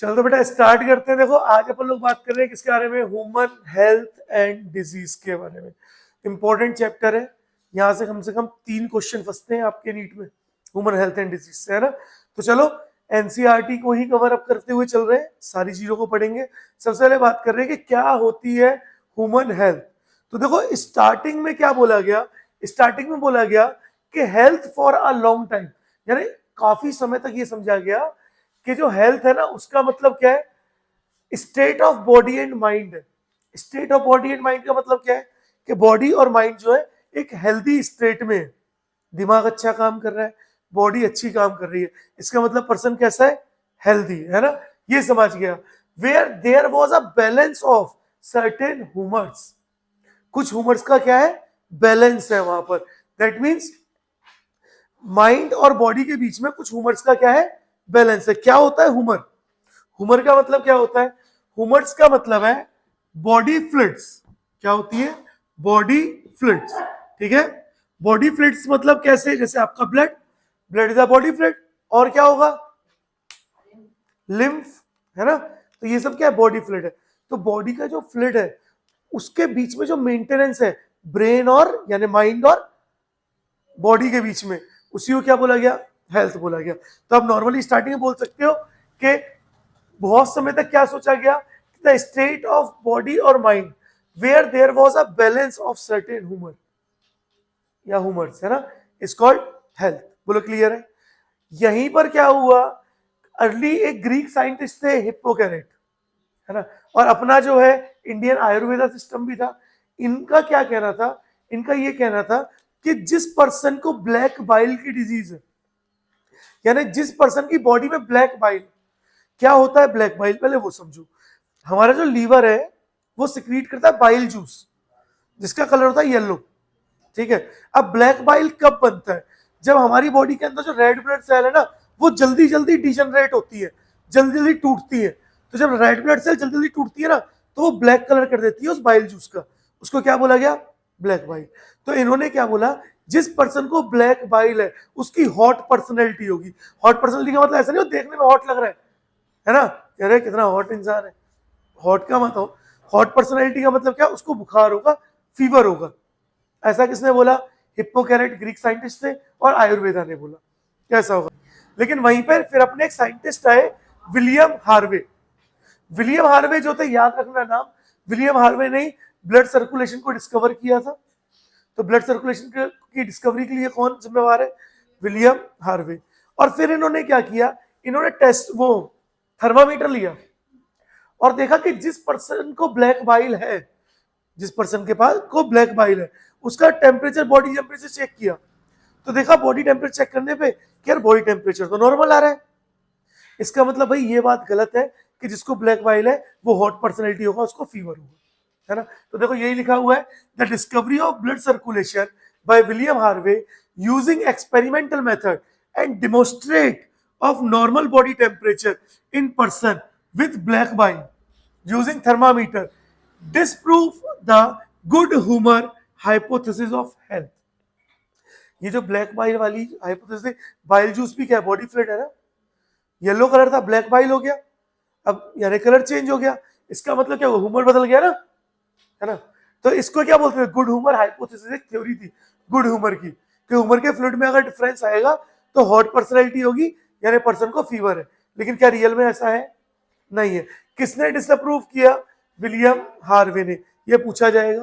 चलो तो बेटा स्टार्ट करते हैं। देखो आज अपन लोग बात कर रहे हैं किसके बारे में, ह्यूमन हेल्थ एंड डिजीज के बारे में। इंपॉर्टेंट चैप्टर है, यहाँ से कम 3 क्वेश्चन फंसते हैं आपके नीट में ह्यूमन हेल्थ एंड डिजीज से, है ना। तो चलो एनसीईआरटी को ही कवर अप करते हुए चल रहे हैं, सारी चीजों को पढ़ेंगे। सबसे पहले बात कर रहे हैं कि क्या होती है ह्यूमन हेल्थ। तो देखो स्टार्टिंग में क्या बोला गया, स्टार्टिंग में बोला गया कि health for a long time, यानी काफी समय तक ये समझा गया कि जो हेल्थ है ना उसका मतलब क्या है, state of body and mind है। State of body and mind का मतलब क्या है कि बॉडी और माइंड जो है एक हेल्दी स्टेट में है। दिमाग अच्छा काम कर रहा है, बॉडी अच्छी काम कर रही है, इसका मतलब पर्सन कैसा है, हेल्दी है ना। ये समझ गया। Where there was a balance of certain humours, कुछ ह्यूमर्स का क्या है, बैलेंस है वहां पर। दैट मीन्स माइंड और बॉडी के बीच में कुछ ह्यूमर्स का क्या है, बैलेंस है। क्या होता है ह्यूमर, ह्यूमर का मतलब क्या होता है, ह्यूमर्स का मतलब है बॉडी फ्लूइड्स। क्या होती है, बॉडी फ्लूइड्स, ठीक है। बॉडी फ्लूइड्स मतलब कैसे, जैसे आपका blood, blood is a body fluid. और क्या होगा, लिम्फ, है ना। तो ये सब क्या है, बॉडी फ्लूइड है। तो बॉडी का जो फ्लूइड है उसके बीच में जो मेंटेनेंस है ब्रेन और यानी माइंड और बॉडी के बीच में, उसी को क्या बोला गया, हेल्थ बोला गया। तो आप नॉर्मली स्टार्टिंग में बोल सकते हो कि बहुत समय तक क्या सोचा गया, द स्टेट ऑफ बॉडी और mind where there was a balance of certain humour या ह्यूमर्स, है ना, इज कॉल्ड हेल्थ। बोलो क्लियर है। यहीं पर क्या हुआ, अर्ली एक ग्रीक साइंटिस्ट थे हिप्पोक्रेट, है ना, और अपना जो है इंडियन आयुर्वेदा सिस्टम भी था। इनका क्या कहना था, इनका ये कहना था कि जिस पर्सन को ब्लैक बाइल की डिजीज है, यानी जिस पर्सन की बॉडी में ब्लैक बाइल, क्या होता है ब्लैक बाइल, पहले वो समझो। हमारा जो लीवर है वो सिक्रीट करता है बाइल जूस, जिसका कलर होता है येलो, ठीक है। अब ब्लैक बाइल कब बनता है, जब हमारी बॉडी के अंदर जो रेड ब्लड सेल है ना वो जल्दी जल्दी डिजनरेट होती है, जल्दी जल्दी टूटती है। तो जब रेड ब्लड सेल जल्दी जल्दी टूटती है ना तो वो ब्लैक कलर कर देती है उस बाइल जूस का, उसको क्या बोला गया, ब्लैक बाइल। तो इन्होंने क्या बोला, जिस पर्सन को ब्लैक बाइल है उसकी हॉट पर्सनैलिटी होगी। हॉट पर्सनैलिटी का मतलब ऐसा नहीं हो देखने में हॉट लग रहा है ना, कह रहे कितना हॉट इंसान है, हॉट का मतलब, हॉट पर्सनैलिटी का मतलब क्या, उसको बुखार होगा, फीवर होगा। ऐसा किसने बोला, हिप्पोक्रेट ग्रीक साइंटिस्ट थे और आयुर्वेदा ने बोला कैसा होगा। लेकिन वहीं पर फिर अपने एक साइंटिस्ट आए, विलियम हार्वे। विलियम हार्वे जो थे, याद रखना नाम, विलियम हार्वे ने ब्लड सर्कुलेशन को डिस्कवर किया था। तो ब्लड सर्कुलेशन की डिस्कवरी के लिए कौन जिम्मेवार है, विलियम हार्वे। और फिर इन्होंने क्या किया, इन्होंने टेस्ट वो थर्मामीटर लिया और देखा कि जिस पर्सन को ब्लैक बाइल है, जिस पर्सन के पास को ब्लैक बाइल है उसका टेम्परेचर, बॉडी टेम्परेचर चेक किया। तो देखा बॉडी टेम्परेचर चेक करने पे कि यार बॉडी टेम्परेचर तो नॉर्मल आ रहा है। इसका मतलब भाई ये बात गलत है कि जिसको ब्लैक बाइल है वो हॉट पर्सनैलिटी होगा, उसको फीवर होगा, है ना। तो देखो यही लिखा हुआ है, the discovery of blood circulation by William Harvey using experimental method and demonstrate of normal body temperature in person with black bile using thermometer disprove the good humour hypothesis of health. ये जो black bile वाली hypothesis, bile juice भी क्या है, body fluid है ना। Yellow colour था, black bile हो गया, अब यानी कलर चेंज हो गया, इसका मतलब क्या हुआ, ह्यूमर बदल गया ना, है ना। तो इसको क्या बोलते हैं, गुड ह्यूमर हाइपोथेसिस। एक थ्योरी थी गुड ह्यूमर की, कि ह्यूमर के फ्लूइड में अगर डिफरेंस आएगा तो हॉट पर्सनैलिटी होगी, यानी पर्सन को फीवर है। लेकिन क्या रियल में ऐसा है, नहीं है। किसने डिसअप्रूव किया, विलियम हार्वे ने, ये पूछा जाएगा,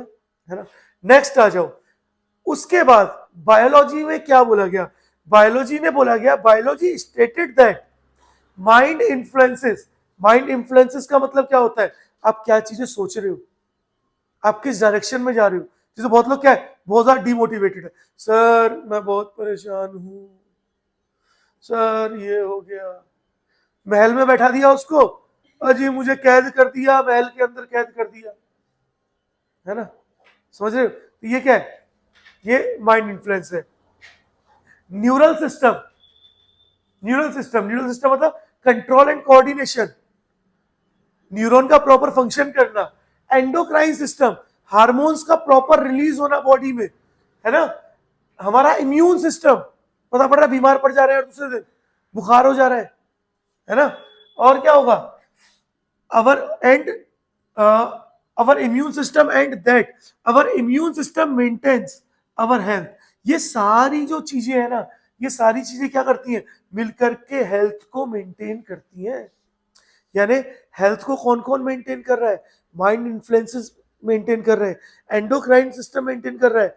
है ना। नेक्स्ट आ जाओ, उसके बाद बायोलॉजी में क्या बोला गया, बायोलॉजी में बोला गया, biology stated that mind influences. Mind influences का मतलब क्या होता है, आप क्या चीजें सोच रहे हो, आप किस डायरेक्शन में जा रहे हो। जैसे बहुत लोग क्या है, बहुत ज्यादा डिमोटिवेटेड है, सर मैं बहुत परेशान हूं, सर ये हो गया, महल में बैठा दिया उसको, अजी मुझे कैद कर दिया, महल के अंदर कैद कर दिया, है ना, समझ रहे हो। तो ये क्या है, ये माइंड इन्फ्लुएंस है। Neural system, neural system, neural system मतलब कंट्रोल एंड कोऑर्डिनेशन, न्यूरॉन का प्रॉपर फंक्शन करना। एंडोक्राइन सिस्टम, हार्मोन्स का प्रॉपर रिलीज होना बॉडी में, है ना। हमारा इम्यून सिस्टम, पता पड़ रहा है बीमार पड़ जा रहे हैं और दूसरे दिन बुखार हो जा रहा है ना। और क्या होगा, our and our immune system and that our immune system maintains our health. ये सारी जो चीजें है ना, ये सारी चीजें क्या करती हैं, मिलकर के हेल्थ को मेंटेन करती हैं. यानी हेल्थ को कौन कौन मेंटेन कर रहा है, माइंड इन्फ्लुएंसेस मेंटेन कर रहे हैं, एंडोक्राइन सिस्टम मेंटेन कर रहा है,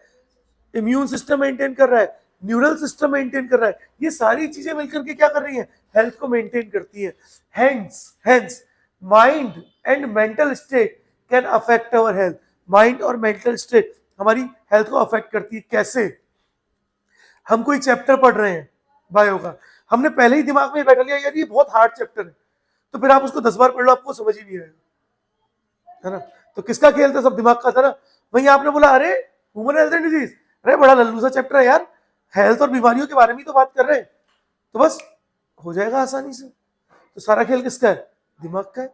इम्यून सिस्टम मेंटेन कर रहा है, न्यूरल सिस्टम मेंटेन कर रहा है. ये सारी चीजें मिलकर के क्या कर रही हैं, हेल्थ को मेंटेन करती हैं. Hence mind and mental state can affect our health. Mind और मेंटल स्टेट हमारी हेल्थ को अफेक्ट करती है. कैसे? हम कोई चैप्टर पढ़ रहे हैं बायो का, हमने पहले ही दिमाग में बैठा लिया यार ये बहुत हार्ड चैप्टर है, तो फिर आप उसको 10 बार पढ़ लो आपको समझ ही नहीं आएगा, है ना. तो किसका खेल था, सब दिमाग का था ना. वहीं आपने बोला अरे ह्यूमन हेल्थ एंड डिजीज, अरे बड़ा लल्लू सा चैप्टर है यार, हेल्थ और बीमारियों के बारे में तो बात कर रहे हैं, तो बस हो जाएगा आसानी से. तो सारा खेल किसका है, दिमाग का है.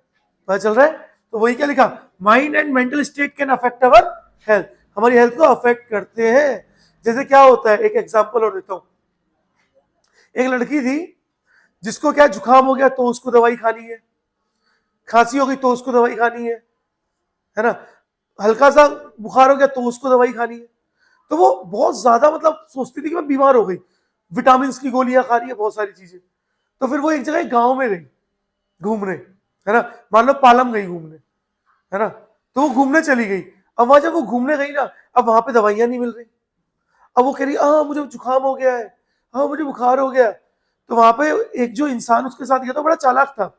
पता चल रहा है. तो वही क्या लिखा, mind and mental state can affect our health. हमारी हेल्थ को अफेक्ट करते हैं. जैसे क्या होता है, एक एग्जांपल और देता हूं. एक लड़की थी जिसको क्या जुकाम हो गया तो उसको दवाई खानी है, खांसी हो गई तो उसको दवाई खानी है ना, हल्का सा बुखार हो गया तो उसको दवाई खानी है. तो वो बहुत ज्यादा मतलब सोचती थी कि मैं बीमार हो गई, विटामिन की गोलियां खा रही है, बहुत सारी चीजें. तो फिर वो एक जगह गांव में गई घूमने, है ना, मान लो पालम गई घूमने, है ना. तो वो घूमने चली गई. अब वहां जब वो घूमने गई ना, अब वहां पे दवाइयां नहीं मिल रही. अब वो कह रही हाँ मुझे जुकाम हो गया है, हाँ मुझे बुखार हो गया. तो वहां पे एक जो इंसान उसके साथ गया था बड़ा चालाक था,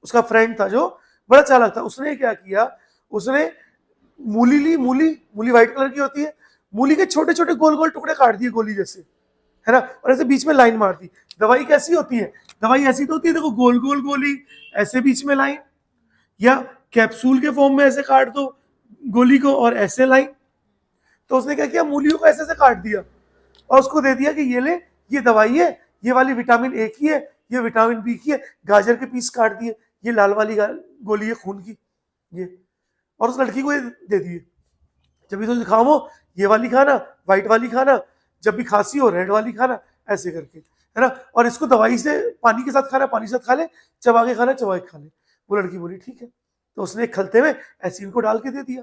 उसका फ्रेंड था जो बड़ा चालाक था. उसने क्या किया, उसने मूली ली, मूली व्हाइट कलर की होती है, मूली के छोटे छोटे गोल गोल टुकड़े काट दिए गोली जैसे, है ना, और ऐसे बीच में लाइन मार दी. दवाई कैसी होती है, दवाई ऐसी तो होती है देखो, गोल गोल गोली, ऐसे बीच में लाइन, या कैप्सूल के फॉर्म में ऐसे काट दो गोली को और ऐसे लाइन. तो उसने क्या किया, मूलियों को ऐसे ऐसे काट दिया और उसको दे दिया कि ये ले, ये दवाई है, ये वाली विटामिन ए की है, ये विटामिन बी की है. गाजर के पीस काट दिए, ये लाल वाली गोली है खून की, ये, और उस लड़की को ये दे दिए. जब भी तो जुकाम हो ये वाली खाना, व्हाइट वाली खाना, जब भी खांसी हो रेड वाली खाना, ऐसे करके, है ना. और इसको दवाई से पानी के साथ खाना, पानी के साथ खा ले, चबा के खाना, चबा के खा ले. वो लड़की बोली ठीक है. तो उसने एक खलते में ऐसे इनको डाल के दे दिया,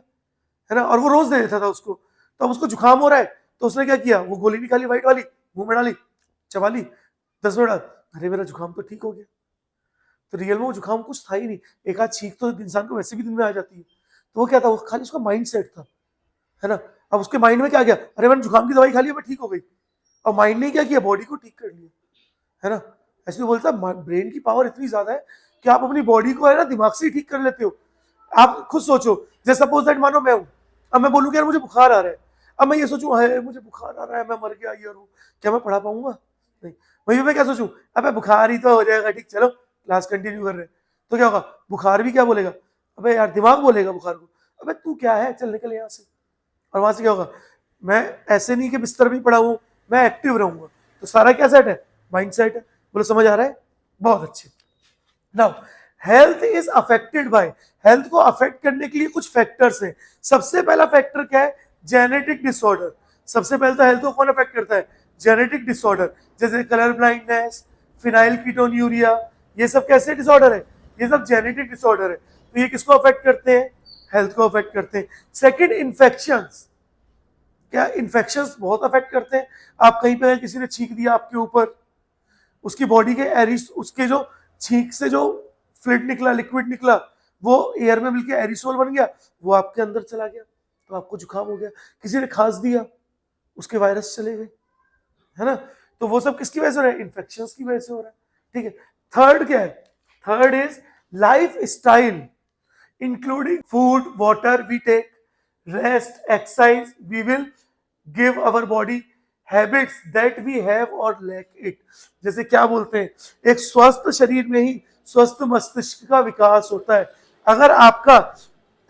है ना, और वो रोज दे देता था उसको. तो अब उसको जुकाम हो रहा है तो उसने क्या किया, वो गोली निकाली व्हाइट वाली, मुंह में डाली, चबा ली, 10 मिनट बाद अरे मेरा जुकाम तो ठीक हो गया. तो रियल में वो जुकाम कुछ था ही नहीं, एक आध छींक तो इंसान को वैसे भी दिन में आ जाती है. तो वो क्या था, वो खाली उसका माइंड सेट था, है ना. अब उसके माइंड में क्या गया, अरे मैंने जुकाम की दवाई खा ली मैं ठीक हो गई. और माइंड ने क्या किया, बॉडी को ठीक कर लिया, है ना. ऐसे बोलता है ब्रेन की पावर इतनी ज्यादा है कि आप अपनी बॉडी को है ना दिमाग से ही ठीक कर लेते हो. आप खुद सोचो, जैसे सपोज दैट मानो मैं हूं, अब मैं बोलूं कि यार मुझे बुखार आ रहा है, अब मैं ये सोचूं है मुझे बुखार आ रहा है, मैं मर गया यार, क्या मैं पढ़ा पाऊंगा, नहीं. वही मैं क्या सोचूं, अब बुखार ही तो हो जाएगा, ठीक चलो क्लास कंटिन्यू कर रहे हैं. तो क्या होगा, बुखार भी क्या बोलेगा, अबे यार दिमाग बोलेगा बुखार को, अबे तू क्या है चल निकल यहाँ से. और वहां से क्या होगा, मैं ऐसे नहीं कि बिस्तर भी पड़ा हूं, मैं एक्टिव रहूंगा. तो सारा क्या सेट है, माइंड सेट है. बोलो समझ आ रहा है, बहुत अच्छे. Now health is affected by, health को अफेक्ट करने के लिए कुछ फैक्टर्स हैं. सबसे पहला फैक्टर क्या है, जेनेटिक डिसऑर्डर. सबसे पहले तो हेल्थ को कौन अफेक्ट करता है, जेनेटिक डिसऑर्डर. जैसे कलर ब्लाइंडनेस, फिनाइल कीटोन्यूरिया, ये सब कैसे डिसऑर्डर है, ये सब जेनेटिक डिसऑर्डर है. तो ये किसको अफेक्ट करते हैं, हेल्थ को अफेक्ट करते हैं. Second, infections. क्या इन्फेक्शंस बहुत अफेक्ट करते हैं. आप कहीं पे किसी ने छींक दिया आपके ऊपर, उसकी बॉडी के एरिस, उसके जो छींक से जो फ्लूइड निकला, लिक्विड निकला, वो एयर में मिलके एरिसोल बन गया, वो आपके अंदर चला गया, तो आपको जुकाम हो गया. किसी ने खांस दिया, उसके वायरस चले गए, है ना. तो वो सब किसकी वजह से हो रहा है, इन्फेक्शंस की वजह से हो रहा है. ठीक है. थर्ड क्या है, third is life style, including food, water we take, rest, exercise. We will give our body habits that we have or lack it. जैसे क्या बोलते हैं, एक स्वस्थ शरीर में ही स्वस्थ मस्तिष्क का विकास होता है. अगर आपका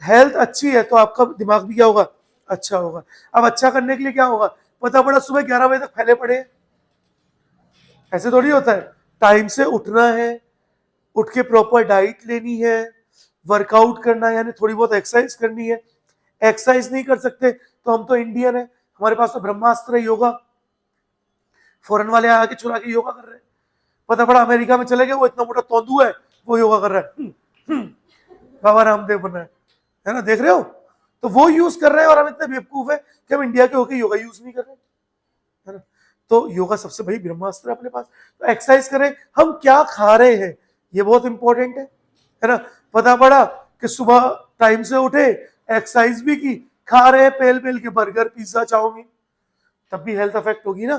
हेल्थ अच्छी है तो आपका दिमाग भी क्या होगा, अच्छा होगा. अब अच्छा करने के लिए क्या होगा, पता पड़ा सुबह 11 बजे तक फैले पड़े, ऐसे थोड़ी होता है. टाइम से उठना है, उठ के प्रॉपर डाइट लेनी है, वर्कआउट करना है, यानी थोड़ी बहुत एक्सरसाइज करनी है. एक्सरसाइज नहीं कर सकते तो हम तो इंडियन है, हमारे पास तो ब्रह्मास्त्र है योगा. फॉरेन वाले आके चुरा के योगा कर रहे हैं. पता पड़ा अमेरिका में चले गए, वो इतना मोटा तोंदू है, वो योगा कर रहा है. बाबा रामदेव बना है ना, देख रहे हो। तो वो यूज कर रहे हैं और हम इतने बेवकूफ है कि हम इंडिया के होकर योगा यूज नहीं कर रहे, है ना। तो योगा सबसे बड़ी ब्रह्मास्त्र है अपने पास। तो एक्सरसाइज करें, हम क्या खा रहे हैं ये बहुत इंपॉर्टेंट है ना। पता पड़ा कि सुबह टाइम से उठे, एक्सरसाइज भी की, खा रहे हैं पेल पेल के बर्गर पिज्जा चाउमीन, तब भी हेल्थ अफेक्ट होगी ना।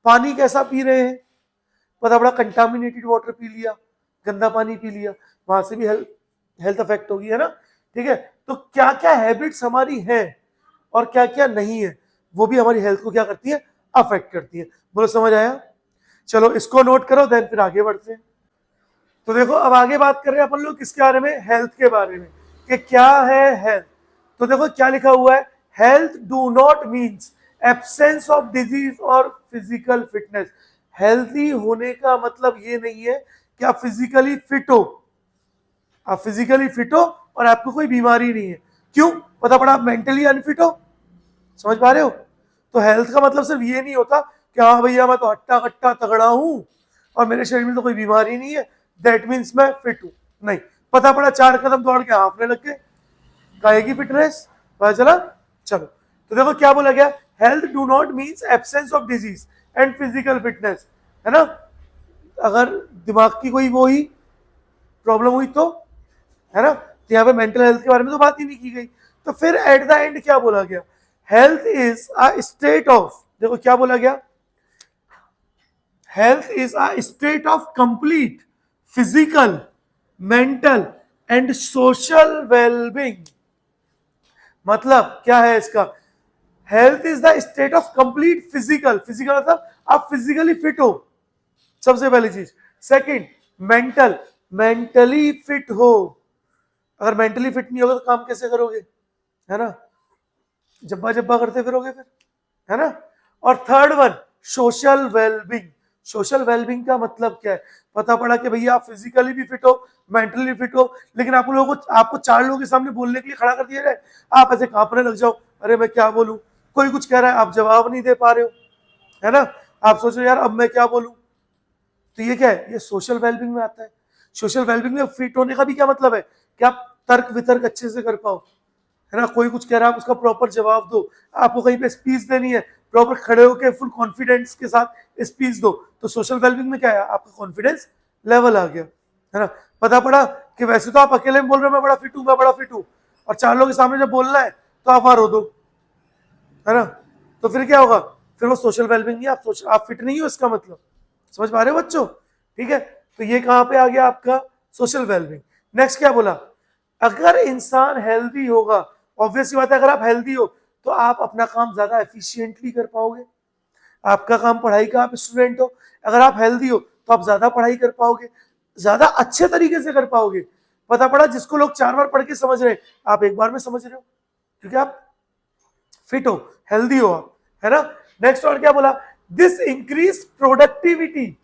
पानी कैसा पी रहे हैं, पता पड़ा कंटामिनेटेड वाटर पी लिया, गंदा पानी पी लिया, वहां से भी हेल्थ अफेक्ट होगी, है ना। ठीक है, तो क्या क्या हैबिट्स हमारी हैं और क्या क्या नहीं है, वो भी हमारी हेल्थ को क्या करती है, अफेक्ट करती है। बोलो समझ आया। चलो इसको नोट करो, देन फिर आगे बढ़ते हैं। तो देखो अब आगे बात कर रहे हैं अपन लोग किसके बारे में, हेल्थ के बारे में, कि क्या है हेल्थ। तो देखो क्या लिखा हुआ है, health do not means absence of disease और फिजिकल फिटनेस। हेल्थी होने का मतलब ये नहीं है कि आप फिजिकली फिट हो, आप फिजिकली फिट हो और आपको कोई बीमारी नहीं है। क्यों, पता पड़ा आप मेंटली अनफिट हो, समझ पा रहे हो। तो हेल्थ का मतलब सिर्फ ये नहीं होता कि हाँ भैया मैं तो हट्टा कट्टा तगड़ा हूं और मेरे शरीर में तो कोई बीमारी नहीं है, दैट मीन्स मैं फिट हूं, नहीं। पता पड़ा 4 कदम दौड़ के हाफने लग गए, काहे की फिटनेस, पता चला। चलो तो देखो क्या बोला गया, health do not means absence of disease and physical fitness, है ना। अगर दिमाग की कोई वो ही प्रॉब्लम हुई तो, है ना। तो यहाँ पे मेंटल हेल्थ के बारे में तो बात ही नहीं की गई। तो फिर एट द एंड क्या बोला गया, health is a state of, देखो क्या बोला गया, health is a state of complete physical, mental and social wellbeing. मतलब क्या है इसका, health is the state of complete physical, physical मतलब आप फिजिकली फिट हो, सबसे पहली चीज। सेकंड मेंटल, मेंटली फिट हो, अगर मेंटली फिट नहीं होगा तो काम कैसे करोगे, है ना, जब्बा जब्बा करते फिरोगे फिर, है ना। और third one social wellbeing, social wellbeing का मतलब क्या है, पता पड़ा कि भैया आप फिजिकली भी फिट हो, मेंटली फिट हो, लेकिन आप लोगों को, आपको 4 लोगों के सामने बोलने के लिए खड़ा कर दिया जाए, आप ऐसे कांपने लग जाओ, अरे मैं क्या बोलूं, कोई कुछ कह रहा है आप जवाब नहीं दे पा रहे हो, है ना। आप सोचो यार अब मैं क्या बोलूं, तो ये क्या है, ये सोशल वेलबींग में आता है। सोशल वेलबींग में फिट होने का भी क्या मतलब है कि आप तर्क वितर्क अच्छे से कर पाओ, है ना, कोई कुछ कह रहा है आप उसका प्रॉपर जवाब दो, आपको कहीं पे स्पीच देनी है प्रॉपर खड़े होकर फुल कॉन्फिडेंस के साथ स्पीच दो, तो सोशल वेलबींग में क्या है, आपका कॉन्फिडेंस लेवल आ गया, है ना। पता पड़ा कि वैसे तो आप अकेले में बोल रहे हो मैं बड़ा फिट हूं, मैं बड़ा फिट हूं, और 4 लोगों के सामने जब बोलना है तो आप वहां रो दो, है ना। तो फिर क्या होगा, फिर वो सोशल वेलबींग नहीं, आप फिट नहीं हो इसका मतलब, समझ पा रहे हो बच्चों। ठीक है, तो ये कहां पे आ गया आपका सोशल वेलबींग। नेक्स्ट क्या बोला, अगर इंसान हेल्दी होगा, ऑब्वियस सी बात है, अगर आप हेल्दी हो तो आप अपना काम ज्यादा एफिशिएंटली कर पाओगे, आपका काम पढ़ाई का, आप स्टूडेंट हो, अगर आप हेल्दी हो तो आप ज्यादा पढ़ाई कर पाओगे, ज्यादा अच्छे तरीके से कर पाओगे। पता पड़ा जिसको लोग 4 बार पढ़ के समझ रहे हैं आप 1 बार में समझ रहे हो, क्योंकि आप फिट हो, हेल्दी हो आप, है ना। नेक्स्ट और क्या बोला, दिस इंक्रीज प्रोडक्टिविटी।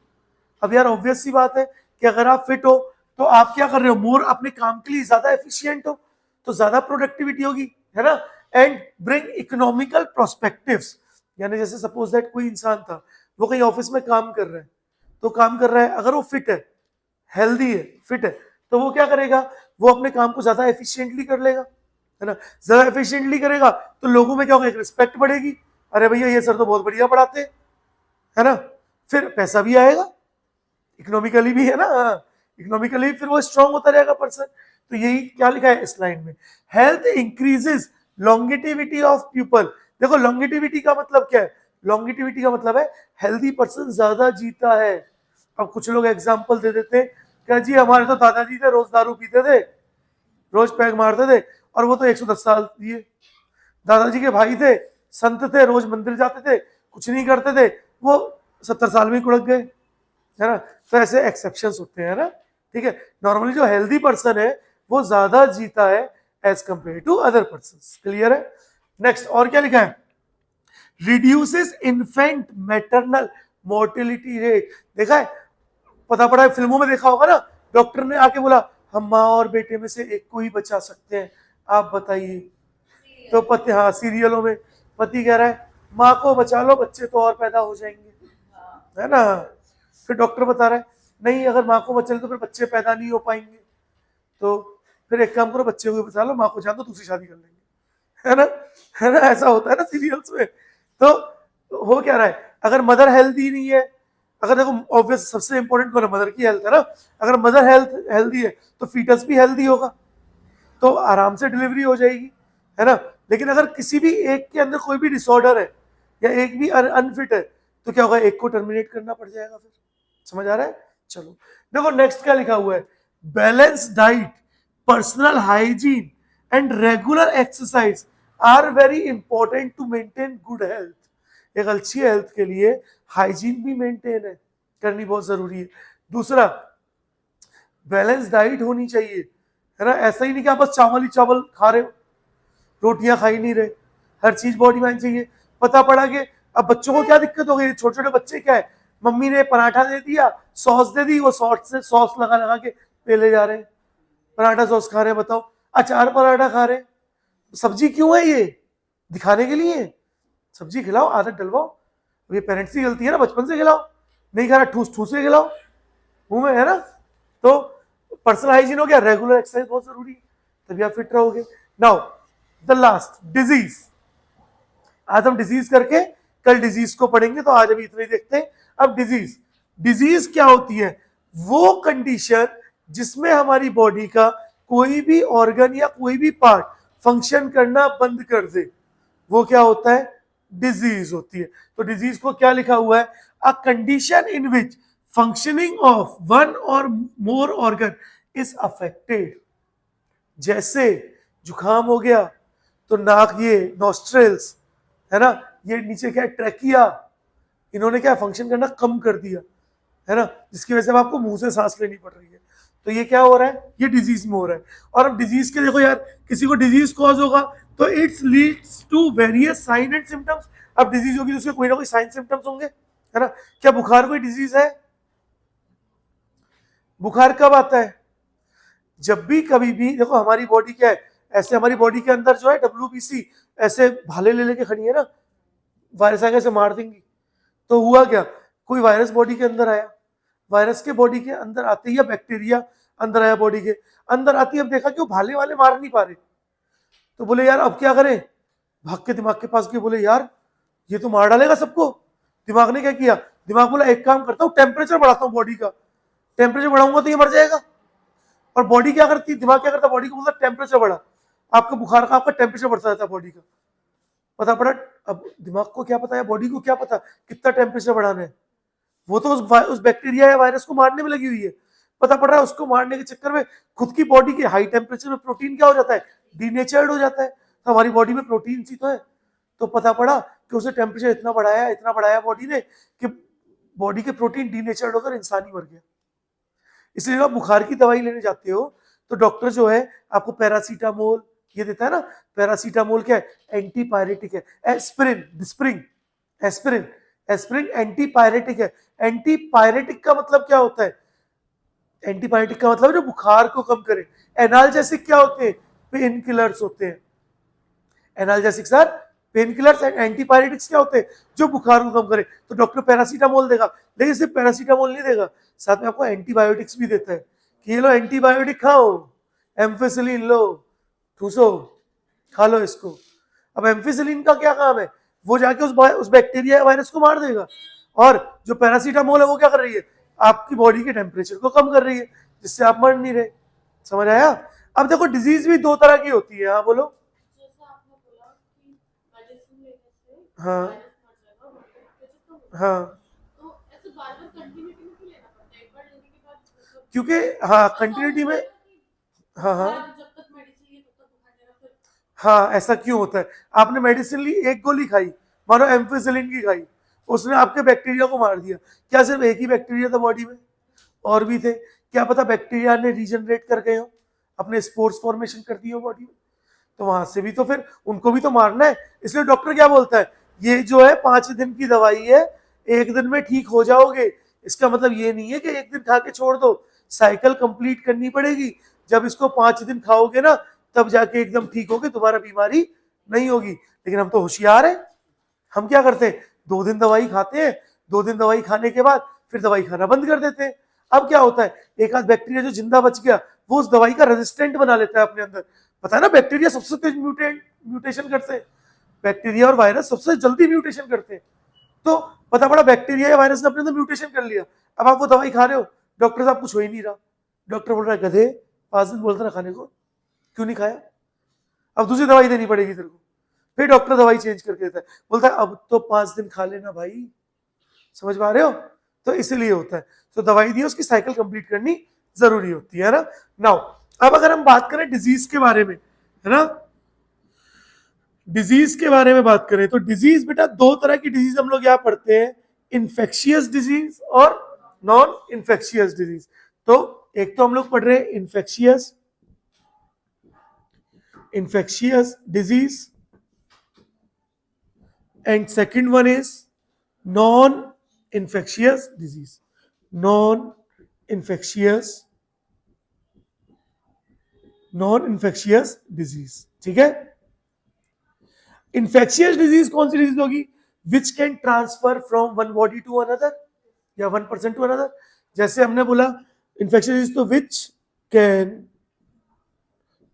अब यार ऑब्वियस सी बात है कि अगर आप फिट हो तो आप क्या कर रहे हो, मोर अपने काम के लिए ज्यादा एफिशिएंट हो, तो ज्यादा प्रोडक्टिविटी होगी, है ना। एंड ब्रिंग इकोनॉमिकल प्रोस्पेक्टिव्स, यानी जैसे सपोज दैट कोई इंसान था, वो कहीं ऑफिस में काम कर रहा है, तो काम कर रहा है, अगर वो फिट है, हेल्दी है, फिट है, तो वो क्या करेगा, वो अपने काम को ज्यादा एफिशिएंटली कर लेगा, है ना। ज्यादा एफिशिएंटली करेगा तो लोगों में क्या होगा, एक रिस्पेक्ट बढ़ेगी, अरे भैया ये सर तो बहुत बढ़िया पढ़ाते हैं, है ना। फिर पैसा भी आएगा, इकोनॉमिकली भी, है ना, इकोनॉमिकली फिर वो स्ट्रांग होता रहेगा पर्सन। तो यही क्या लिखा है इस लाइन में, health increases longevity of people. देखो लॉन्गेटिविटी का मतलब क्या है, लॉन्गेटिविटी का मतलब है हेल्दी पर्सन ज्यादा जीता है। अब कुछ लोग एग्जांपल दे देते हैं, क्या जी हमारे तो दादाजी थे, रोज दारू पीते थे, रोज पैग मारते थे, और वो तो 110 साल जिए। दादाजी के भाई थे, संत थे, रोज मंदिर जाते थे, कुछ नहीं करते थे, वो 70 साल में कुड़क गए, है ना। तो ऐसे एक्सेप्शंस होते हैं ना। ठीक है, नॉर्मली जो हेल्दी पर्सन है वो ज्यादा जीता है as compare to other person. Clear है। नेक्स्ट और क्या लिखा है, reduces infant maternal mortality rate. देखा है, पता पड़ा है, फिल्मों में देखा होगा ना, डॉक्टर ने आके बोला हम माँ और बेटे में से एक को ही बचा सकते हैं, आप बताइए। तो पति, हाँ सीरियलों में पति कह रहा है माँ को बचा लो, बच्चे तो और पैदा हो जाएंगे, है ना। फिर डॉक्टर बता रहा है नहीं, अगर माँ को बचा ले तो फिर बच्चे पैदा नहीं हो पाएंगे। तो फिर एक काम करो, बच्चे को बचा लो, माँ को जान दो, दूसरी शादी कर लेंगे, है ना, है ना, ऐसा होता है ना सीरियल्स में। तो हो क्या रहा है, अगर मदर हेल्दी नहीं है, अगर देखो ऑब्वियस सबसे इंपॉर्टेंट कौन है, मदर की हेल्थ है ना, अगर मदर हेल्थ हेल्दी है तो फीटस भी हेल्दी होगा, तो आराम से डिलीवरी हो जाएगी, है ना। लेकिन अगर किसी भी एक के अंदर कोई भी डिसऑर्डर है या एक भी अनफिट है तो क्या होगा, एक को टर्मिनेट करना पड़ जाएगा फिर। समझ आ रहा है? चलो देखो नेक्स्ट क्या लिखा हुआ है, balance diet, personal hygiene and regular exercise are very important to maintain good health. एक अच्छी हेल्थ के लिए हाइजीन भी मेंटेन है करनी बहुत जरूरी है। दूसरा, बैलेंस डाइट होनी चाहिए, है ना, ऐसा ही नहीं कि आप बस चावल ही चावल खा रहे हो, रोटियां खा ही नहीं रहे, हर चीज बॉडी में चाहिए। पता पड़ा कि अब बच्चों को क्या दिक्कत हो गई, छोटे छोटे बच्चे क्या है, मम्मी ने पराठा दे दिया, सॉस दे दी, वो सॉस से सॉस लगा लगा के पेले जा रहे हैं, पराठा सॉस खा रहे हैं, बताओ, अचार पराठा खा रहे हैं, सब्जी क्यों है ये, दिखाने के लिए, सब्जी खिलाओ, आदत डलवाओ, ये पेरेंट्स की गलती है ना, बचपन से खिलाओ, नहीं खा रहा ठूस ठूस के खिलाओ मुंह में, है ना। तो पर्सनल हाइजीन हो गया, रेगुलर एक्सरसाइज बहुत जरूरी है, तभी आप फिट रहोगे। Now the last, disease. आज हम डिजीज करके कल डिजीज को पढ़ेंगे, तो आज अभी इतना ही देखते हैं। अब डिजीज, डिजीज क्या होती है, वो कंडीशन जिसमें हमारी बॉडी का कोई भी ऑर्गन या कोई भी पार्ट फंक्शन करना बंद कर दे, वो क्या होता है, डिजीज होती है। तो डिजीज को क्या लिखा हुआ है, a condition in which functioning of one और मोर ऑर्गन इज अफेक्टेड। जैसे जुकाम हो गया तो नाक, ये नॉस्ट्रेल्स, है ना, ये नीचे क्या है, ट्रैकिया, इन्होंने क्या फंक्शन करना कम कर दिया, है ना, जिसकी वजह से आपको मुंह से सांस लेनी पड़ रही है। तो ये क्या हो रहा है, ये डिजीज में हो रहा है। और अब डिजीज के देखो यार, किसी को डिजीज कॉज होगा तो it's leads to various sign and symptoms. अब डिजीज होगी तो उसके कोई ना कोई साइन सिम्टम्स होंगे, है ना। क्या बुखार कोई डिजीज है? बुखार कब आता है, जब भी कभी भी, देखो हमारी बॉडी क्या है, ऐसे हमारी बॉडी के अंदर जो है WBC ऐसे भाले ले लेके खड़ी है ना, वायरस आगे से मार देंगी। तो हुआ क्या, कोई वायरस बॉडी के अंदर आया, वायरस के बॉडी के अंदर आते ही, या बैक्टीरिया अंदर आया बॉडी के अंदर आती है, अब देखा कि वो भाले वाले मार नहीं पा रहे, तो बोले यार अब क्या करें, भाग के दिमाग के पास गए, बोले यार ये तो मार डालेगा सबको। दिमाग ने क्या किया, दिमाग बोला एक काम करता हूँ, टेम्परेचर बढ़ाता हूँ बॉडी का, टेम्परेचर बढ़ाऊंगा तो ये मर जाएगा। और बॉडी क्या करती है, दिमाग क्या करता है, बॉडी को बोलता टेम्परेचर बढ़ा, आपका बुखार का आपका टेम्परेचर बढ़ता रहता है बॉडी का, पता पड़ा। अब दिमाग को क्या पता है, बॉडी को क्या पता कितना टेम्परेचर बढ़ाना है, वो तो उस बैक्टीरिया या वायरस को मारने में लगी हुई है। पता पड़ रहा है उसको मारने के चक्कर में खुद की बॉडी के हाई टेम्परेचर में प्रोटीन क्या हो जाता है, डीनेचर्ड हो जाता है। तो हमारी बॉडी में प्रोटीन सी तो है, तो पता पड़ा कि उसे टेम्परेचर इतना बढ़ाया बॉडी ने कि बॉडी के प्रोटीन डीनेचर्ड होकर इंसान ही मर गया। इसलिए आप बुखार की दवाई लेने जाते हो तो डॉक्टर जो है आपको पैरासीटामोल ये देता है ना, पैरासीटामोल क्या है, एंटीपायरेटिक है, aspirin, Disprin, aspirin, aspirin antipyretic है। एंटीपायरेटिक का मतलब क्या होता है, एंटीपायरेटिक का मतलब जो बुखार को कम करे। एनाल्जेसिक क्या होते हैं, पेन किलर्स होते हैं। Analgesics are pain killers and antipyretics क्या होते हैं, जो बुखार को कम करे। तो डॉक्टर पैरासीटामोल देगा, लेकिन सिर्फ पैरासीटामोल नहीं देगा, साथ में आपको एंटीबायोटिक्स भी देता है कि ये लो एंटीबायोटिक खाओ, एम्फिसिलिन लो, ठूसो, खा लो इसको। अब एम्फिसिलिन का क्या काम है, वो जाके उस बैक्टीरिया या वायरस को मार देगा, और जो पैरासीटामोल है वो क्या कर रही है, आपकी बॉडी के टेम्परेचर को कम कर रही है, जिससे आप मर नहीं रहे। समझ आया? अब देखो डिजीज भी दो तरह की होती है, हाँ बोलो। हाँ हाँ, क्योंकि हाँ कंटिन्यूटी में, हाँ हाँ हाँ, ऐसा क्यों होता है, आपने मेडिसिन ली, एक गोली खाई, मानो एम्फिसिलिन की खाई, उसने आपके बैक्टीरिया को मार दिया। क्या सिर्फ एक ही बैक्टीरिया था बॉडी में, और भी थे, क्या पता बैक्टीरिया ने रीजनरेट कर गए हो, अपने स्पोर्स फॉर्मेशन कर दिए हो बॉडी में, तो वहां से भी तो फिर उनको भी तो मारना है। इसलिए डॉक्टर क्या बोलता है, ये जो है 5 दिन की दवाई है, 1 दिन में ठीक हो जाओगे। इसका मतलब ये नहीं है कि 1 दिन खा के छोड़ दो, साइकिल कंप्लीट करनी पड़ेगी। जब इसको 5 दिन खाओगे ना, तब जाके एकदम ठीक होगे, दोबारा बीमारी नहीं होगी। लेकिन हम तो होशियार हैं, हम क्या करते हैं, 2 दिन दवाई खाते हैं, 2 दिन दवाई खाने के बाद फिर दवाई खाना बंद कर देते हैं। अब क्या होता है, एक आध बैक्टीरिया जो जिंदा बच गया वो उस दवाई का रेजिस्टेंट बना लेता है अपने अंदर। पता है ना, बैक्टीरिया सबसे तेज म्यूटेशन करते हैं, बैक्टीरिया और वायरस सबसे जल्दी म्यूटेशन करते हैं। तो पता पड़ा बैक्टीरिया या वायरस ने अपने अंदर म्यूटेशन कर लिया, अब आप वो दवाई खा रहे हो, डॉक्टर साहब कुछ हो ही नहीं रहा, डॉक्टर बोल रहा है गधे 5 दिन बोलता ना खाने को, क्यों नहीं खाया, अब दूसरी दवाई देनी पड़ेगी तेरे को। फिर डॉक्टर दवाई चेंज करके देता है, बोलता है अब तो 5 दिन खा लेना भाई, समझ पा रहे हो। तो इसीलिए होता है, तो दवाई दी उसकी साइकिल कंप्लीट करनी जरूरी होती है ना। नाउ अब अगर हम बात करें डिजीज के बारे में, है ना, डिजीज के बारे में बात करें तो डिजीज बेटा दो तरह की डिजीज हम लोग यहां पढ़ते हैं, इन्फेक्शियस डिजीज और नॉन इन्फेक्शियस डिजीज। तो एक तो हम लोग पढ़ रहे हैं infectious disease and second one is non infectious disease, non infectious disease, ठीक है। इन्फेक्शियस डिजीज कौन सी डिजीज होगी, which can transfer from one body to another या वन पर्सन टू अनदर। जैसे हमने बोला इन्फेक्शियस डिजीज तो which can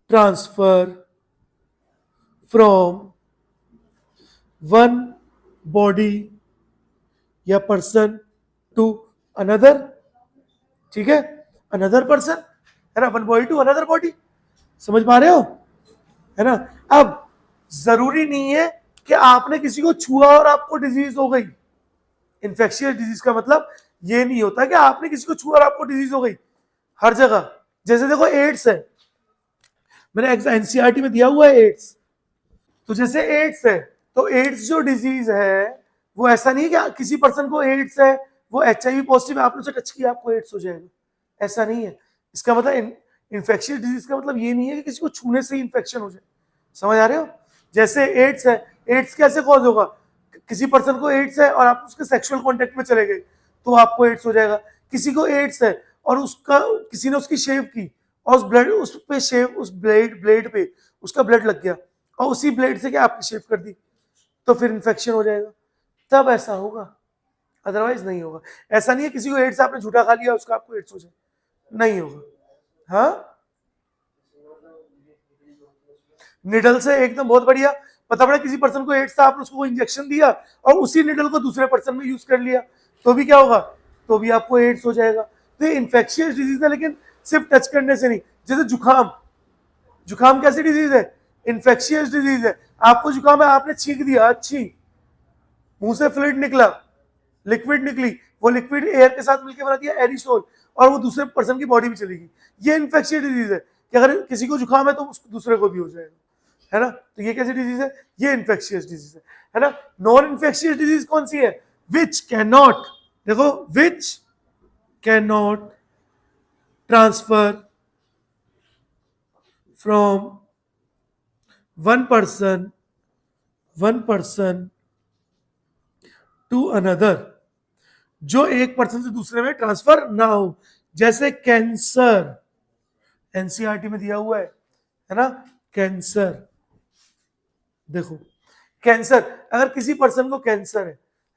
transfer from one body या पर्सन टू अनदर, ठीक है, अनदर पर्सन, है ना, one body to another body, समझ पा रहे हो, है ना। अब जरूरी नहीं है कि आपने किसी को छुआ और आपको डिजीज हो गई, इन्फेक्शियस डिजीज का मतलब ये नहीं होता कि आपने किसी को छुआ और आपको डिजीज हो गई हर जगह। जैसे देखो एड्स है, मैंने एनसीईआरटी में दिया हुआ है एड्स, तो जैसे एड्स है तो एड्स जो डिजीज है वो ऐसा नहीं है कि किसी पर्सन को एड्स है, वो एचआईवी पॉजिटिव है, आपने उसे टच किया आपको एड्स हो जाएगा, ऐसा नहीं है। इसका मतलब इन्फेक्शियस डिजीज का मतलब ये नहीं है कि किसी को छूने से ही इन्फेक्शन हो जाए, समझ आ रहे हो। जैसे एड्स है, एड्स कैसे कॉज होगा, किसी पर्सन को एड्स है और आप उसके सेक्सुअल कांटेक्ट में चले गए तो आपको एड्स हो जाएगा। किसी को एड्स है और उसका किसी ने उसकी शेव की और उस पे शेव, उस ब्लेड पे उसका ब्लड लग गया और उसी ब्लेड से क्या आपकी शेव कर दी, तो फिर इन्फेक्शन हो जाएगा, तब ऐसा होगा, अदरवाइज नहीं होगा। ऐसा नहीं है किसी को एड्स आपने झूठा खा लिया उसका आपको एड्स हो जाए, नहीं होगा। हाँ, निडल से एकदम बहुत बढ़िया, पता पड़ा किसी पर्सन को एड्स था, आपने उसको इंजेक्शन दिया और उसी निडल को दूसरे पर्सन में यूज कर लिया, तो भी क्या होगा, तो भी आपको एड्स हो जाएगा। तो ये इन्फेक्शियस डिजीज है, लेकिन सिर्फ टच करने से नहीं। जैसे जुकाम, जुकाम कैसी डिजीज है, इन्फेक्शियस डिजीज है। आपको जुकाम है, आपने छींक दिया, अच्छी मुंह से फ्लूइड निकला, लिक्विड निकली, वो लिक्विड एयर के साथ मिलकर बना दिया एरिसोल और वो दूसरे पर्सन की बॉडी में चलेगी, ये इन्फेक्शियस डिजीज है कि अगर किसी को जुकाम है तो दूसरे को भी हो जाएगा, है ना। तो ये कैसी डिजीज है, ये इन्फेक्शियस डिजीज है ना। नॉन इन्फेक्शियस डिजीज कौन सी है, विच कैन नॉट, देखो which can not transfer from one person to another, जो एक पर्सन से दूसरे में ट्रांसफर ना हो। जैसे कैंसर, एनसीईआरटी में दिया हुआ है ना, कैंसर, देखो कैंसर, अगर किसी पर्सन को कैंसर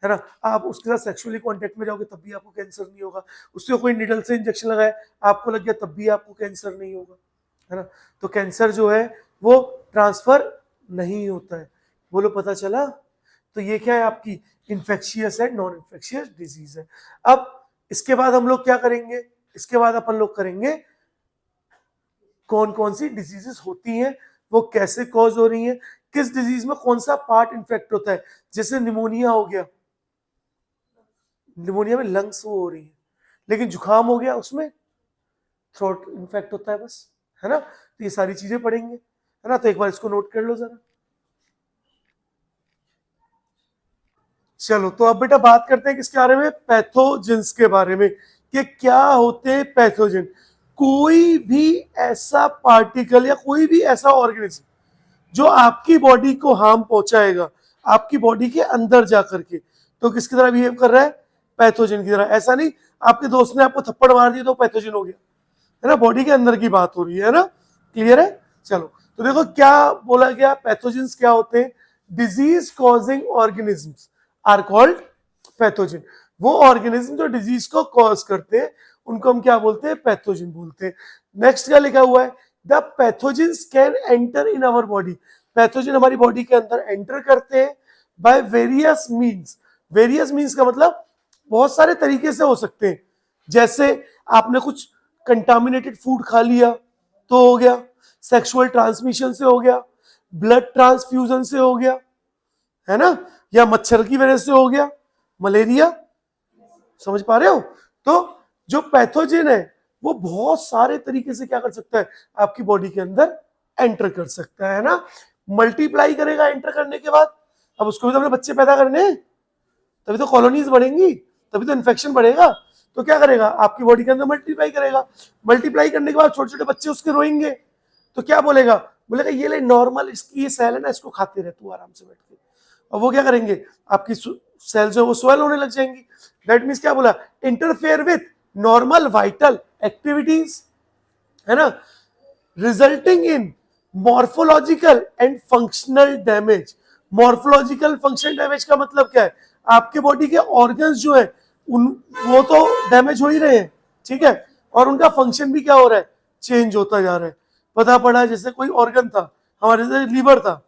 है ना, आप उसके साथ सेक्सुअली कांटेक्ट में जाओगे तब भी आपको कैंसर नहीं होगा, उससे कोई निडल से इंजेक्शन लगाए आपको लग गया तब भी आपको कैंसर नहीं होगा, है ना। तो कैंसर जो है वो ट्रांसफर नहीं होता है, बोलो पता चला। तो ये क्या है आपकी infectious and non infectious disease है। अब इसके बाद हम लोग क्या करेंगे, इसके बाद अपन लोग करेंगे कौन कौन सी डिजीजेस होती हैं, वो कैसे कॉज हो रही हैं, किस डिजीज में कौन सा पार्ट इन्फेक्ट होता है। जैसे निमोनिया हो गया, निमोनिया में लंग्स वो हो रही है, लेकिन जुकाम हो गया उसमें थ्रोट इन्फेक्ट होता है बस, है ना। तो ये सारी चीजें पढ़ेंगे, है ना, तो एक बार इसको नोट कर लो जरा। चलो तो अब बेटा बात करते हैं किसके बारे में, पैथोजेंस के बारे में, कि क्या होते हैं पैथोजन। कोई भी ऐसा पार्टिकल या कोई भी ऐसा ऑर्गेनिज्म जो आपकी बॉडी को हार्म पहुंचाएगा आपकी बॉडी के अंदर जाकर के, तो किसकी तरह बिहेव कर रहा है, पैथोजन की तरह। ऐसा नहीं आपके दोस्त ने आपको थप्पड़ मार दिया तो पैथोजन हो गया, है ना, बॉडी के अंदर की बात हो रही है ना, क्लियर है। चलो तो देखो क्या बोला गया, पैथोजेंस क्या होते हैं, disease causing organisms are called pathogen. वो ऑर्गेनिज्म जो डिजीज को कॉज करते हैं उनको हम क्या बोलते हैं, पैथोजन बोलते हैं। नेक्स्ट क्या लिखा हुआ है, the pathogens can enter in our body, pathogen हमारी बॉडी के अंदर एंटर करते हैं by various means. Various means का मतलब बहुत सारे तरीके से हो सकते हैं, जैसे आपने कुछ कंटामिनेटेड फूड खा लिया तो हो गया, सेक्सुअल ट्रांसमिशन से हो गया, ब्लड ट्रांसफ्यूजन से हो गया, है ना, या मच्छर की वजह से हो गया, मलेरिया, समझ पा रहे हो। तो जो पैथोजन है वो बहुत सारे तरीके से क्या कर सकता है, आपकी बॉडी के अंदर एंटर कर सकता है ना, मल्टीप्लाई करेगा एंटर करने के बाद। अब उसको भी तो अपने बच्चे पैदा करने हैं, तभी तो कॉलोनीज बढ़ेंगी, तभी तो इन्फेक्शन बढ़ेगा। तो क्या करेगा, आपकी बॉडी के अंदर मल्टीप्लाई करेगा, मल्टीप्लाई करने के बाद छोटे छोटे बच्चे उसके रोएंगे, तो क्या बोलेगा, बोलेगा ये ले नॉर्मल इसकी ये सेल है ना, इसको खाते रहे तू आराम से बैठ के। और वो क्या करेंगे, आपकी सेल जो वो स्वेल होने लग जाएंगी। दैट मीन्स क्या बोला, interfere with normal vital activities, है ना, resulting in morphological and functional damage. Morphological functional damage का मतलब क्या है, आपके बॉडी के ऑर्गन्स जो है उन वो तो डैमेज हो ही रहे हैं, ठीक है, और उनका फंक्शन भी क्या हो रहा है, चेंज होता जा रहा है। पता पड़ा जैसे कोई ऑर्गन था हमारे, जैसे लीवर था,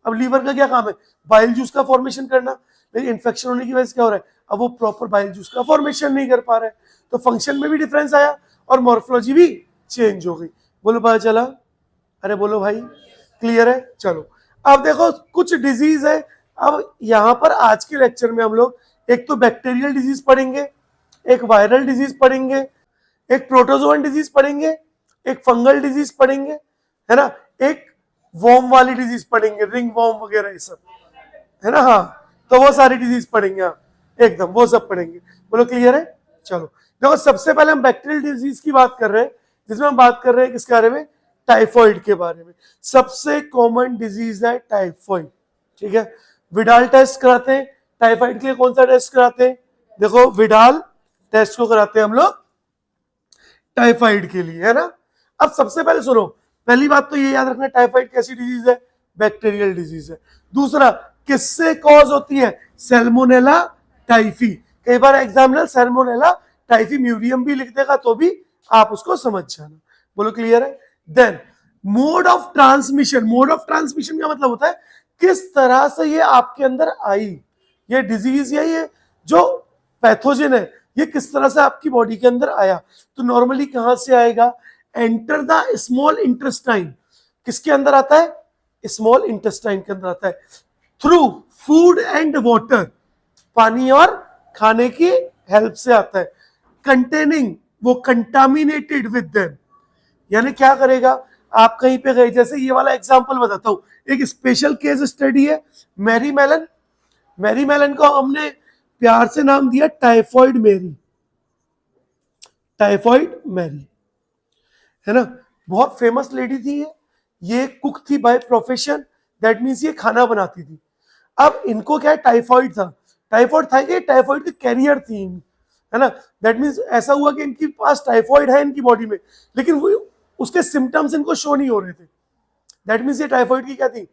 अब लीवर का क्या काम है, बाइल जूस का फॉर्मेशन करना, लेकिन इन्फेक्शन होने की वजह से क्या हो रहा है, अब वो प्रॉपर बाइल जूस का फॉर्मेशन नहीं कर पा रहा है, तो फंक्शन में भी डिफरेंस आया और मॉर्फोलॉजी भी चेंज हो गई। बोलो पता चला, अरे बोलो भाई, क्लियर है। चलो अब देखो कुछ डिजीज है, अब यहां पर आज के लेक्चर में हम लोग एक तो बैक्टीरियल डिजीज पढ़ेंगे, एक वायरल डिजीज पढ़ेंगे, एक प्रोटोजोअन डिजीज पढ़ेंगे, एक फंगल डिजीज पढ़ेंगे, है ना, एक वॉर्म वाली डिजीज पढ़ेंगे, रिंग वॉर्म वगैरह ये सब, है ना, हाँ, तो वो सारी डिजीज पढ़ेंगे, हाँ एकदम वो सब पढ़ेंगे। बोलो क्लियर है। चलो देखो सबसे पहले हम बैक्टीरियल डिजीज की बात कर रहे हैं, जिसमें हम बात कर रहे हैं किसके बारे में, टाइफॉइड के बारे में। सबसे कॉमन डिजीज है टाइफॉइड, ठीक है। विडाल टेस्ट कराते हैं टाइफॉइड के लिए, कौन सा टेस्ट कराते हैं, देखो विडाल टेस्ट को कराते हैं हम लोग टाइफाइड के लिए, है ना। अब सबसे पहले सुनो, पहली बात तो ये याद रखना, टाइफाइड कैसी डिजीज है, बैक्टीरियल डिजीज है। दूसरा, किससे कॉज होती है, सैल्मोनेला टाइफी। कई बार एग्जामिनर सैल्मोनेला टाइफी म्यूरियम भी लिख देगा तो भी आप उसको समझ जाना। बोलो क्लियर है। Then mode of transmission, mode of transmission का मतलब होता है किस तरह से ये आपके अंदर आई, ये डिजीज या ये जो पैथोजन है ये किस तरह से आपकी बॉडी के अंदर आया। तो नॉर्मली कहां से आएगा, एंटर द स्मॉल इंटेस्टाइन, किसके अंदर आता है, स्मॉल इंटेस्टाइन के अंदर आता है, थ्रू फूड एंड वाटर, पानी और खाने की हेल्प से आता है, कंटेनिंग, वो कंटामिनेटेड विद देम, यानी क्या करेगा, आप कहीं पे गए, जैसे ये वाला एग्जांपल बताता हूं, एक स्पेशल केस स्टडी है मैरी मेलन। मैरी मेलन को हमने प्यार से नाम दिया टाइफॉइड मैरी, टाइफॉइड मैरी, है ना। बहुत फेमस लेडी थी ये कुक थी बाय प्रोफेशन, दैट मीन्स ये खाना बनाती थी। अब इनको क्या है, टाइफॉइड था, टाइफॉइड था कि टाइफॉइड की कैरियर थी, है ना। दैट मीन्स ऐसा हुआ कि इनके पास टाइफॉइड है इनकी बॉडी में, लेकिन वो उसके सिम्टम्स इनको शो नहीं हो रहे थे। दैट मीन्स ये टाइफॉइड की क्या थी,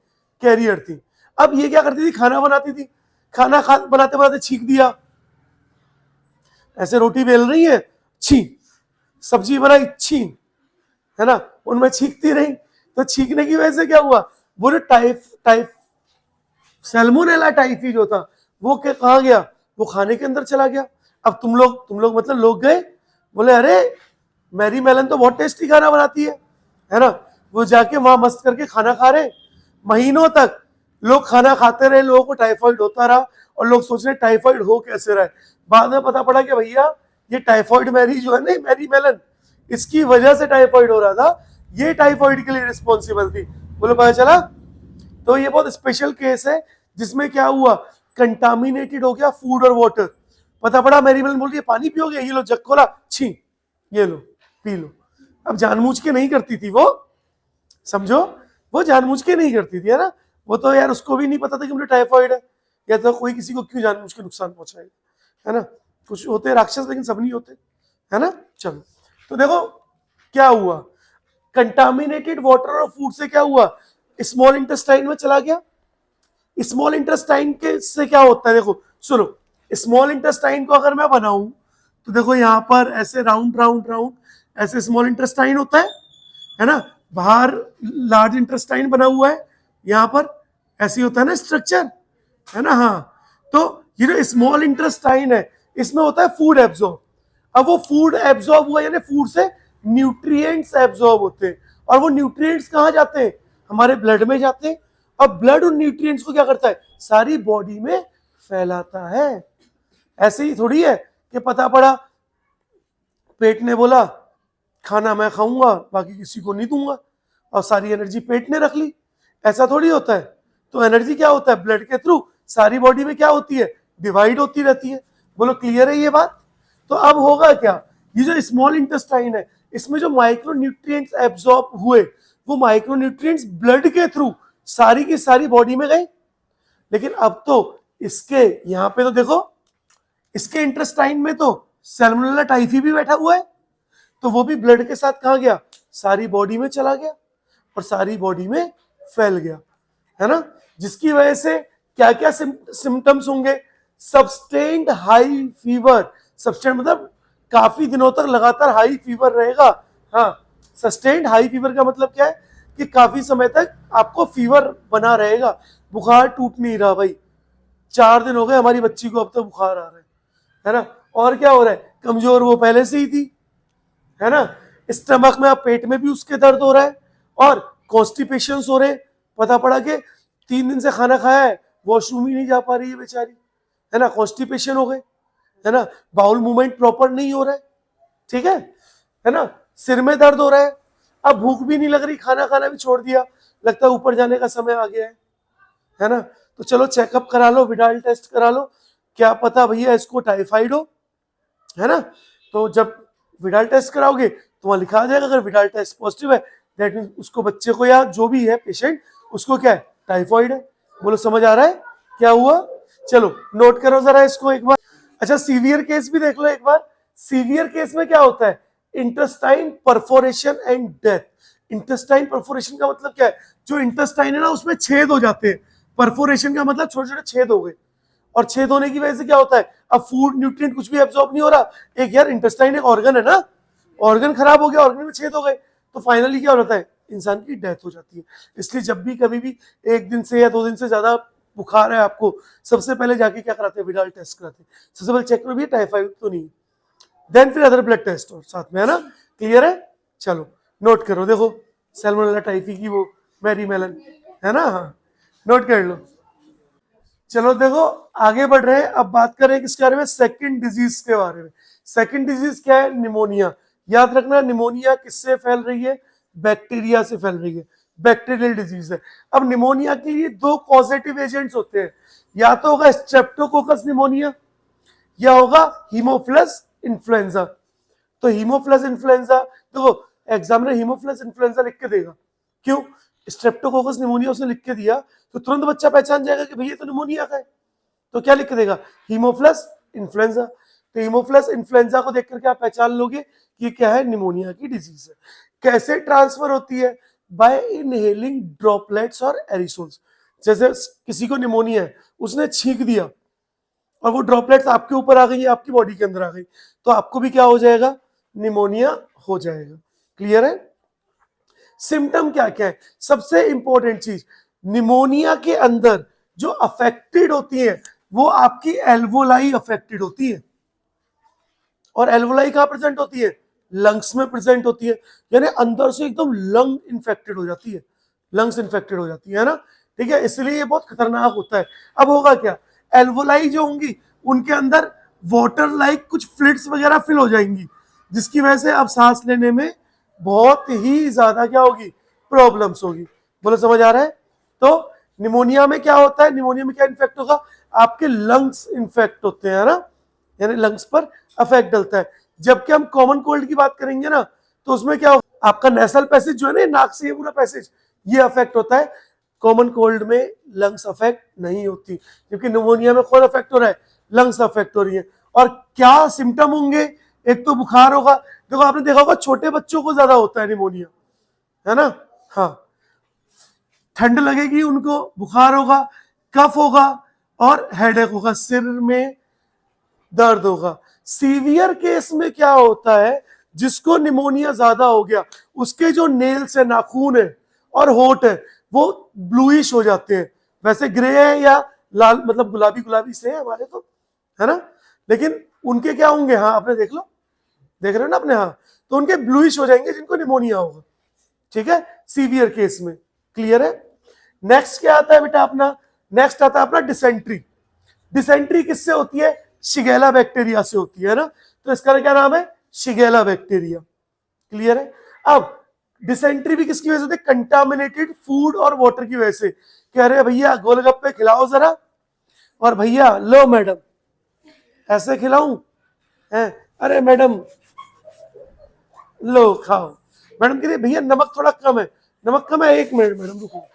कैरियर थी। अब ये क्या करती थी, खाना बनाती थी, खाना बनाते बनाते छींक दिया, ऐसे रोटी बेल रही है छी, सब्जी बनाई छी, है ना, उनमें छींकती रही, तो छींकने की वजह से क्या हुआ, वो जो टाइफ सैल्मोनेला टाइफी जो था वो कहाँ गया, वो खाने के अंदर चला गया। अब तुम लोग मतलब लोग गए, बोले अरे मैरी मेलन तो बहुत टेस्टी खाना बनाती है ना, वो जाके वहां मस्त करके खाना खा रहे, महीनों तक लोग खाना खाते रहे, लोगों को टाइफॉइड होता रहा और लोग सोच रहे टाइफॉइड हो कैसे रहा है। बाद में पता पड़ा कि भैया ये टाइफॉइड मैरी जो है ना, मैरी मेलन, इसकी वजह से टाइफॉइड हो रहा था, ये टाइफॉइड के लिए रिस्पॉन्सिबल थी। बोलो पता चला। तो ये बहुत स्पेशल केस है जिसमें क्या हुआ, कंटामिनेटेड हो गया फूड और वाटर। पता पड़ा मैरी मेलन बोल रही है पानी पियोगे, ये लो जग खोला, छी ये लो पी लो। अब जानबूझ के नहीं करती थी वो, समझो, वो जानबूझ के नहीं करती थी, है ना, वो तो यार उसको भी नहीं पता था कि मुझे टाइफॉइड है, या तो कोई किसी को क्यों जानबूझ के नुकसान पहुंचाएगा, है ना। कुछ होते राक्षस लेकिन सब नहीं होते, है ना। चलो तो देखो क्या हुआ, कंटामिनेटेड वाटर और फूड से क्या हुआ, स्मॉल इंटेस्टाइन में चला गया। स्मॉल इंटेस्टाइन के से क्या होता है, देखो सुनो, स्मॉल इंटेस्टाइन को अगर मैं बनाऊं तो देखो यहाँ पर ऐसे राउंड राउंड राउंड ऐसे स्मॉल इंटेस्टाइन होता है ना, बाहर लार्ज इंटेस्टाइन बना हुआ है, यहाँ पर ऐसे होता है ना स्ट्रक्चर, है ना। हाँ, तो ये जो स्मॉल इंटेस्टाइन है इसमें होता है फूड एब्जॉर्ब। अब वो फूड एब्जॉर्ब हुआ यानी फूड से न्यूट्रिएंट्स एब्जॉर्ब होते हैं, और वो न्यूट्रिएंट्स कहाँ जाते हैं, हमारे ब्लड में जाते हैं। अब ब्लड उन न्यूट्रिएंट्स को क्या करता है, सारी बॉडी में फैलाता है। ऐसे ही थोड़ी है कि पता पड़ा पेट ने बोला खाना मैं खाऊंगा बाकी किसी को नहीं दूंगा, और सारी एनर्जी पेट ने रख ली, ऐसा थोड़ी होता है। तो एनर्जी क्या होता है, ब्लड के थ्रू सारी बॉडी में क्या होती है, डिवाइड होती रहती है। बोलो क्लियर है ये बात। तो अब होगा क्या, ये जो स्मॉल इंटेस्टाइन है इसमें जो माइक्रो न्यूट्रिएंट्स एब्जॉर्ब हुए वो माइक्रो न्यूट्रिएंट्स ब्लड के थ्रू सारी की सारी बॉडी में गए। लेकिन अब तो इसके यहाँ पे तो देखो, इसके इंटेस्टाइन में तो सैल्मोनेला टाइफी भी बैठा हुआ है, तो वो भी ब्लड के साथ कहाँ गया, सारी बॉडी में चला गया और सारी बॉडी में फैल गया, है ना। जिसकी वजह से क्या क्या सिम्टम्स होंगे, सब्सटेन्ड हाई फीवर। सब्सटेन्ड मतलब काफी दिनों तक लगातार हाई फीवर रहेगा। हाँ, सस्टेन्ड हाई फीवर का मतलब क्या है कि काफी समय तक आपको फीवर बना रहेगा, बुखार टूट नहीं रहा भाई। 4 दिन हो गए हमारी बच्ची को अब तक बुखार आ रहा है ना। और क्या हो रहा है, कमजोर वो पहले से ही थी, है ना। स्टमक में, अब पेट में भी उसके दर्द हो रहा है और कॉन्स्टिपेशन हो रहे। पता पड़ा कि 3 दिन से खाना खाया है, वॉशरूम ही नहीं जा पा रही है बेचारी, है ना, कॉन्स्टिपेशन हो गए, है ना, बाउल मूवमेंट प्रॉपर नहीं हो रहा है, ठीक है ना, सिर में दर्द हो रहा है, अब भूख भी नहीं लग रही, खाना खाना भी छोड़ दिया, लगता है ऊपर जाने का समय आ गया है ना। तो चलो चेकअप करा लो, विडाल टेस्ट करा लो, क्या पता भैया इसको टाइफाइड हो, है ना। तो जब विडाल टेस्ट कराओगे तो वहां लिखा जाएगा, अगर विडाल टेस्ट पॉजिटिव है दैट मीन उसको, बच्चे को या जो भी है पेशेंट, उसको क्या है, टाइफाइड है। बोलो समझ आ रहा है क्या हुआ। चलो नोट करो जरा इसको एक बार। अच्छा, सीवियर केस भी देख लो एक बार। सीवियर केस में क्या होता है, intestine perforation and death. Intestine perforation का मतलब क्या है, जो इंटेस्टाइन है ना उसमें छेद हो जाते हैं। परफोरेशन का मतलब छोटे छोटे छेद हो गए, और छेद होने की वजह से क्या होता है, अब फूड न्यूट्रिएंट कुछ भी एब्जॉर्ब नहीं हो रहा। एक यार इंटेस्टाइन एक ऑर्गन है ना, ऑर्गन खराब हो गया, ऑर्गन में छेद हो गए, तो फाइनली क्या होता है, इंसान की डेथ हो जाती है। इसलिए जब भी कभी भी 1 दिन से या 2 दिन से ज्यादा बुखार है आपको, सबसे पहले जाके क्या कराते हैं, विडाल टेस्ट कराते हैं। सबसे पहले चेक करो भी टाइफाइड तो नहीं, देन फिर अदर ब्लड टेस्ट और साथ में, है ना। क्लियर है, चलो नोट करो। देखो सैल्मोनेला टाइफी की वो मैरी मेलन, है ना। हाँ, नोट कर लो। चलो देखो आगे बढ़ रहे हैं, अब बात करें किसके बारे में, सेकंड डिजीज के बारे में। सेकंड डिजीज क्या है, निमोनिया। याद रखना निमोनिया किससे फैल रही है, बैक्टीरिया से फैल रही है, बैक्टीरियल डिजीज है। अब निमोनिया के लिए 2 कॉजेटिव एजेंट्स होते हैं, या तो होगा स्ट्रेप्टोकोकस निमोनिया या होगा हीमोफिलस इन्फ्लुएंजा। तो हीमोफिलस इन्फ्लुएंजा, देखो एग्जामिनर हीमोफिलस इन्फ्लुएंजा लिख के देगा, क्यों, स्ट्रेप्टोकोकस निमोनिया उसने लिख के दिया तो तुरंत बच्चा पहचान जाएगा कि भैया तो निमोनिया का है, तो क्या लिख के देगा, हीमोफिलस इन्फ्लुएंजा। तो हीमोफिलस इन्फ्लुएंजा को देखकर क्या पहचान लोगे कि क्या है, निमोनिया की डिजीज है। कैसे ट्रांसफर होती है, बाय इनहेलिंग ड्रॉपलेट्स और एरिसोल्स। जैसे किसी को निमोनिया है, उसने छींक दिया और वो ड्रॉपलेट्स आपके ऊपर आ गई, आपकी बॉडी के अंदर आ गई, तो आपको भी क्या हो जाएगा, निमोनिया हो जाएगा। क्लियर है। सिम्टम क्या क्या है, सबसे इंपॉर्टेंट चीज, निमोनिया के अंदर जो अफेक्टेड होती है वो आपकी एल्वोलाई अफेक्टेड होती है, और एल्वोलाई कहां प्रेजेंट होती है, लंग्स में प्रेजेंट होती है, यानी अंदर से एकदम लंग इन्फेक्टेड हो जाती है, लंग्स इन्फेक्टेड हो जाती है ना, ठीक है, इसलिए ये बहुत खतरनाक होता है। अब होगा क्या, एल्वोलाई जो होंगी उनके अंदर वाटर लाइक कुछ फ्लूइड्स वगैरह फिल हो जाएंगी, जिसकी वजह से अब सांस लेने में बहुत ही ज्यादा क्या होगी, प्रॉब्लम्स होगी। बोलो समझ आ रहा है। तो निमोनिया में क्या होता है, निमोनिया में क्या इन्फेक्ट होगा, आपके लंग्स इन्फेक्ट होते हैं ना, यानी लंग्स पर अफेक्ट डलता है। जबकि हम कॉमन कोल्ड की बात करेंगे ना, तो उसमें क्या होगा, आपका नेसल पैसेज जो है ना, नाक से ये पूरा पैसेज, ये अफेक्ट होता है। कॉमन कोल्ड में लंग्स अफेक्ट नहीं होती, क्योंकि निमोनिया में कौन अफेक्ट हो रहा है, लंग्स अफेक्ट हो रही है। और क्या सिम्टम होंगे, एक तो बुखार होगा, देखो आपने देखा होगा छोटे बच्चों को ज्यादा होता है निमोनिया, है ना। हाँ, ठंड लगेगी उनको, बुखार होगा, कफ होगा और हेडेक होगा, सिर में दर्द होगा। सीवियर केस में क्या होता है, जिसको निमोनिया ज्यादा हो गया उसके जो नेल्स है, नाखून है और होठ है, वो ब्लूइश हो जाते हैं। वैसे ग्रे है या लाल, मतलब गुलाबी गुलाबी से है हमारे तो, है ना, लेकिन उनके क्या होंगे, हाँ आपने देख लो, देख रहे हो ना अपने, हाँ, तो उनके ब्लूइश हो जाएंगे जिनको निमोनिया होगा। ठीक है, सीवियर केस में। क्लियर है। नेक्स्ट क्या आता है बेटा अपना, नेक्स्ट आता है अपना डिसेंट्री। डिसेंट्री किससे होती है, शिगेला बैक्टीरिया से होती है ना, तो इसका क्या नाम है, शिगेला बैक्टीरिया। क्लियर है। अब डिसेंट्री भी किसकी वजह से होती है, कंटामिनेटेड फूड और वाटर की वजह से। कह रहे भैया गोलगप्पे खिलाओ जरा, और भैया लो मैडम ऐसे खिलाऊं, है, अरे मैडम लो खाओ, मैडम कह रही भैया नमक थोड़ा कम है, नमक कम है, 1 मिनट मैडम रुको,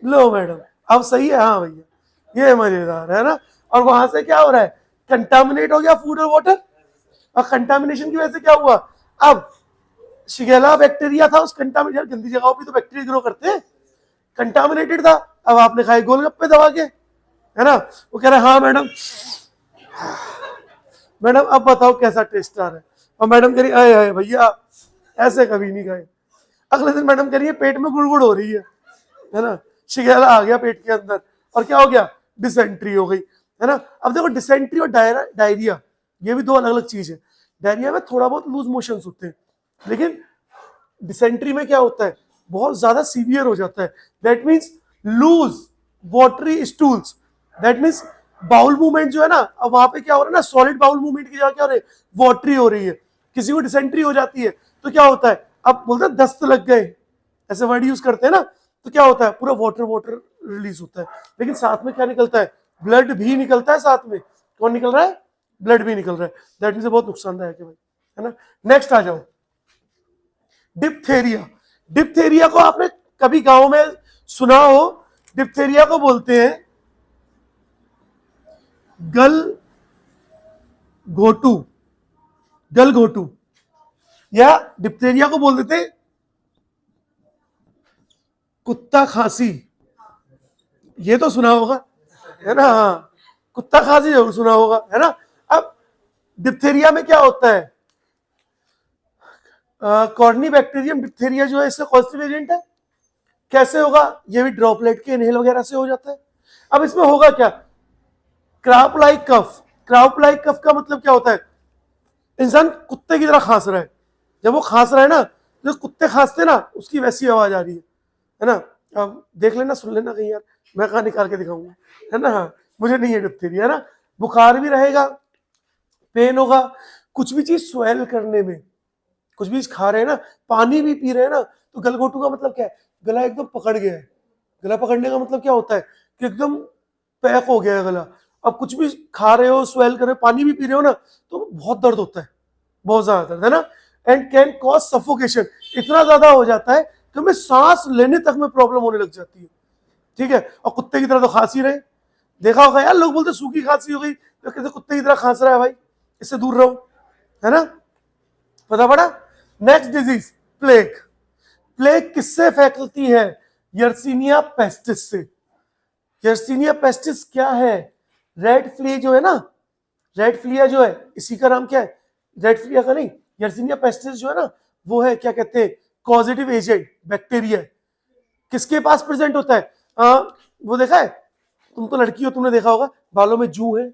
लो मैडम अब सही है, हाँ भैया ये मजेदार है ना। और वहां से क्या हो रहा है, कंटामिनेट हो गया फूड और वाटर, और कंटामिनेशन की वजह से क्या हुआ, अब शिगेला बैक्टीरिया था, उस कंटामिनेट, गंदी जगहों पे तो बैक्टीरिया ग्रो करते हैं, कंटामिनेटेड था, अब आपने खाए गोलगप्पे दबा के, है ना। वो कह रहा है हाँ मैडम, मैडम अब बताओ कैसा टेस्ट आ रहा है, और मैडम कह रही आए भैया ऐसे कभी नहीं खाए। अगले दिन मैडम कह रही है पेट में गुड़गुड़ हो रही है ना, शिगेला आ गया पेट के अंदर, और क्या हो गया, डिसेंट्री हो गई, है ना। अब देखो डिसेंट्री और डायरिया ये भी दो अलग अलग चीज है। डायरिया में थोड़ा बहुत लूज मोशंस होते हैं, लेकिन डिसेंट्री में क्या होता है, बहुत ज्यादा सीवियर हो जाता है। That means loose watery stools, that means bowel movement जो है ना, अब वहां पे क्या हो रहा है ना, सॉलिड बाउल मूवमेंट की जगह क्या हो रही है, वाटरी हो रही है। किसी को डिसेंट्री हो जाती है तो क्या होता है, अब बोलते हैं दस्त लग गए, ऐसे वर्ड यूज करते हैं ना, तो क्या होता है, पूरा वाटर वाटर रिलीज होता है, लेकिन साथ में क्या निकलता है, ब्लड भी निकलता है साथ में। कौन निकल रहा है, ब्लड भी निकल रहा है, दैट मीन्स बहुत नुकसानदायक है भाई, है ना। नेक्स्ट आ जाओ, डिप्थेरिया। डिप्थेरिया को आपने कभी गांव में सुना हो, डिप्थेरिया को बोलते हैं गल घोटू, गल घोटू, या डिप्थेरिया को बोल देते कुत्ता खांसी, ये तो सुना होगा, है ना, हाँ कुत्ता खांसी जरूर सुना होगा, है ना। अब डिप्थेरिया में क्या होता है, कॉर्नी बैक्टीरियम डिप्थेरिया जो है, इसका कौन सी वेरिएंट है, कैसे होगा, ये भी ड्रॉपलेट के इनहेल वगैरह से हो जाता है। अब इसमें होगा क्या, क्राप लाइक कफ। क्राप लाइक कफ का मतलब क्या होता है, इंसान कुत्ते की तरह खांस रहा है, जब वो खांस रहा है ना, जो कुत्ते खांसते ना उसकी वैसी आवाज आ रही है ना। अब देख लेना, सुन लेना कहीं यार, मैं कहाँ निकाल के दिखाऊंगा, है ना, हाँ मुझे नहीं है डिप्थीरिया, है ना। बुखार भी रहेगा, पेन होगा, कुछ भी चीज स्वेल करने में, कुछ भी खा रहे हैं ना, पानी भी पी रहे हैं ना, तो गलघोटू का मतलब क्या है, गला एकदम पकड़ गया है। गला पकड़ने का मतलब क्या होता है कि एकदम पैक हो गया है गला। अब कुछ भी खा रहे हो, स्वेल कर रहे हो, पानी भी पी रहे हो ना, तो बहुत दर्द होता है, बहुत ज्यादा दर्द, है ना। एंड कैन कॉज सफोकेशन, इतना ज्यादा हो जाता है कि हमें सांस लेने तक में प्रॉब्लम होने लग जाती है। ठीक है, और कुत्ते की तरह तो खांसी रहे, देखा होगा यार, लोग बोलते सूखी खांसी हो गई, तो कैसे कुत्ते की तरह खांस रहा है भाई, इससे दूर रहो, है ना, पता पड़ा। Next disease, plague. प्लेग किससे फैलती है, यर्सीनिया पेस्टिस से। यर्सीनिया पेस्टिस क्या है, रेड फ्ली जो है ना, रेड फ्लिया जो है, इसी का नाम क्या है, रेड फ्लिया का नहीं, यर्सीनिया पेस्टिस जो है ना, वो है क्या कहते हैं, कॉजेटिव एजेंट बैक्टीरिया। किसके पास प्रेजेंट होता है, वो देखा है, तुम तो लड़की हो, तुमने देखा होगा बालों में जू है,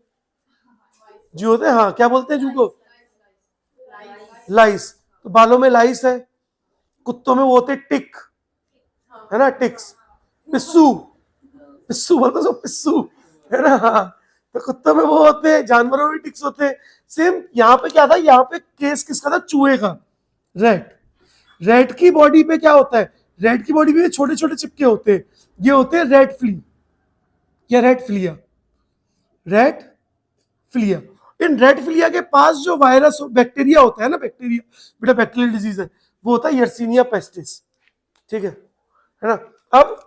जू होते हैं, हाँ क्या बोलते हैं जू को, लाइस, तो बालों में लाइस है। कुत्तों में वो होते टिक, है ना, टिक्स, पिस्सू, पिस्सू बोलते हैं पिस्सू, है ना, हाँ। तो कुत्तों में वो होते हैं, जानवरों में टिक्स होते हैं। सेम यहाँ पे क्या था, यहाँ पे केस किसका था, चूहे का, रेट। रेट की बॉडी पे क्या होता है, रेट की बॉडी पे छोटे छोटे चिपके होते हैं, ये होते हैं रेड फ्ली या red Phulia, red Phulia. In red Phulia के पास जो वायरस बैक्टीरिया होता है ना, बैक्टीरिया बेटा बैक्टीरियल डिजीज है, वो होता है यर्सीनिया पेस्टिस। ठीक है ना। अब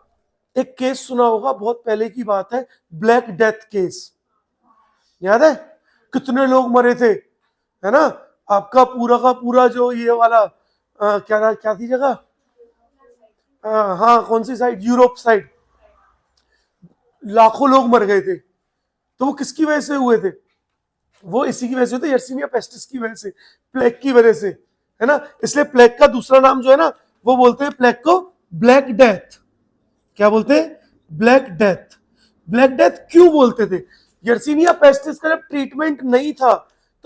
एक केस सुना होगा, बहुत पहले की बात है, ब्लैक डेथ केस, याद है, कितने लोग मरे थे, है ना। आपका पूरा का पूरा जो ये वाला क्या थी जगह, हाँ कौन सी साइड, यूरोप साइड, लाखों लोग मर गए थे। तो वो किसकी वजह से हुए थे, वो इसी की वजह से होता है, यर्सीनिया पेस्टिस की वजह से, प्लेग की वजह से, है ना। इसलिए प्लेग का दूसरा नाम जो है ना, वो बोलते हैं प्लेग को ब्लैक डेथ। क्या बोलते हैं? Black death. ब्लैक डेथ क्यों बोलते थे? यर्सीनिया पेस्टिस का जब ट्रीटमेंट नहीं था,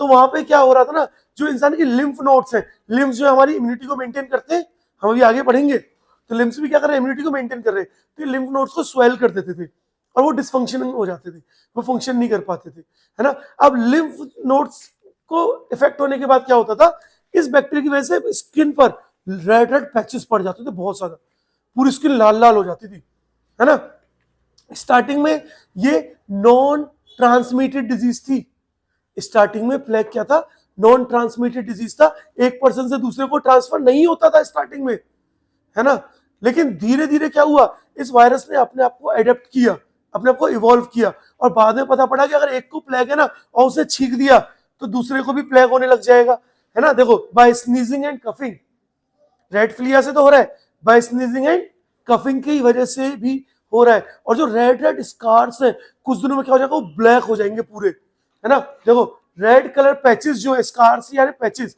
तो वहां पे क्या हो रहा था ना, जो इंसान की लिम्फ नोड्स है, लिम्फ जो हमारी इम्यूनिटी को मेंटेन करते हैं, हम अभी आगे पढ़ेंगे, तो लिम्फ्स भी क्या कर रहे हैं, इम्यूनिटी को मेंटेन कर रहे हैं, तो लिम्फ नोड्स को स्वेल कर देते थे और वो डिसफंक्शनिंग हो जाते थे, वो फंक्शन नहीं कर पाते थे, है ना। अब लिम्फ नोड्स को इफेक्ट होने के बाद क्या होता था, इस बैक्टीरिया की वजह से स्किन पर रेड रेड पैचेस पड़ जाते थे बहुत ज्यादा, पूरी स्किन लाल लाल हो जाती थी, है ना। स्टार्टिंग में ये नॉन ट्रांसमिटेड डिजीज थी। स्टार्टिंग में प्लेग क्या था? नॉन ट्रांसमिटेड डिजीज था, एक पर्सन से दूसरे को ट्रांसफर नहीं होता था स्टार्टिंग में, है ना। लेकिन धीरे धीरे क्या हुआ, इस वायरस ने अपने आप को अडेप्ट किया, अपने आप को इवॉल्व किया, और बाद में पता पड़ा कि अगर एक को प्लेग है ना और उसे छींक दिया तो दूसरे को भी प्लेग होने लग जाएगा, है ना। देखो, बाय स्नीजिंग एंड कफिंग, रेड फ्लिया से तो हो रहा है, बाय स्नीजिंग एंड कफिंग की वजह से भी हो रहा है। और जो रेड रेड स्कार्स है, कुछ दिनों में क्या हो जाएगा, वो ब्लैक हो जाएंगे पूरे, है ना। देखो, रेड कलर पैचेस जो है, स्कार्स यानी पैचेस,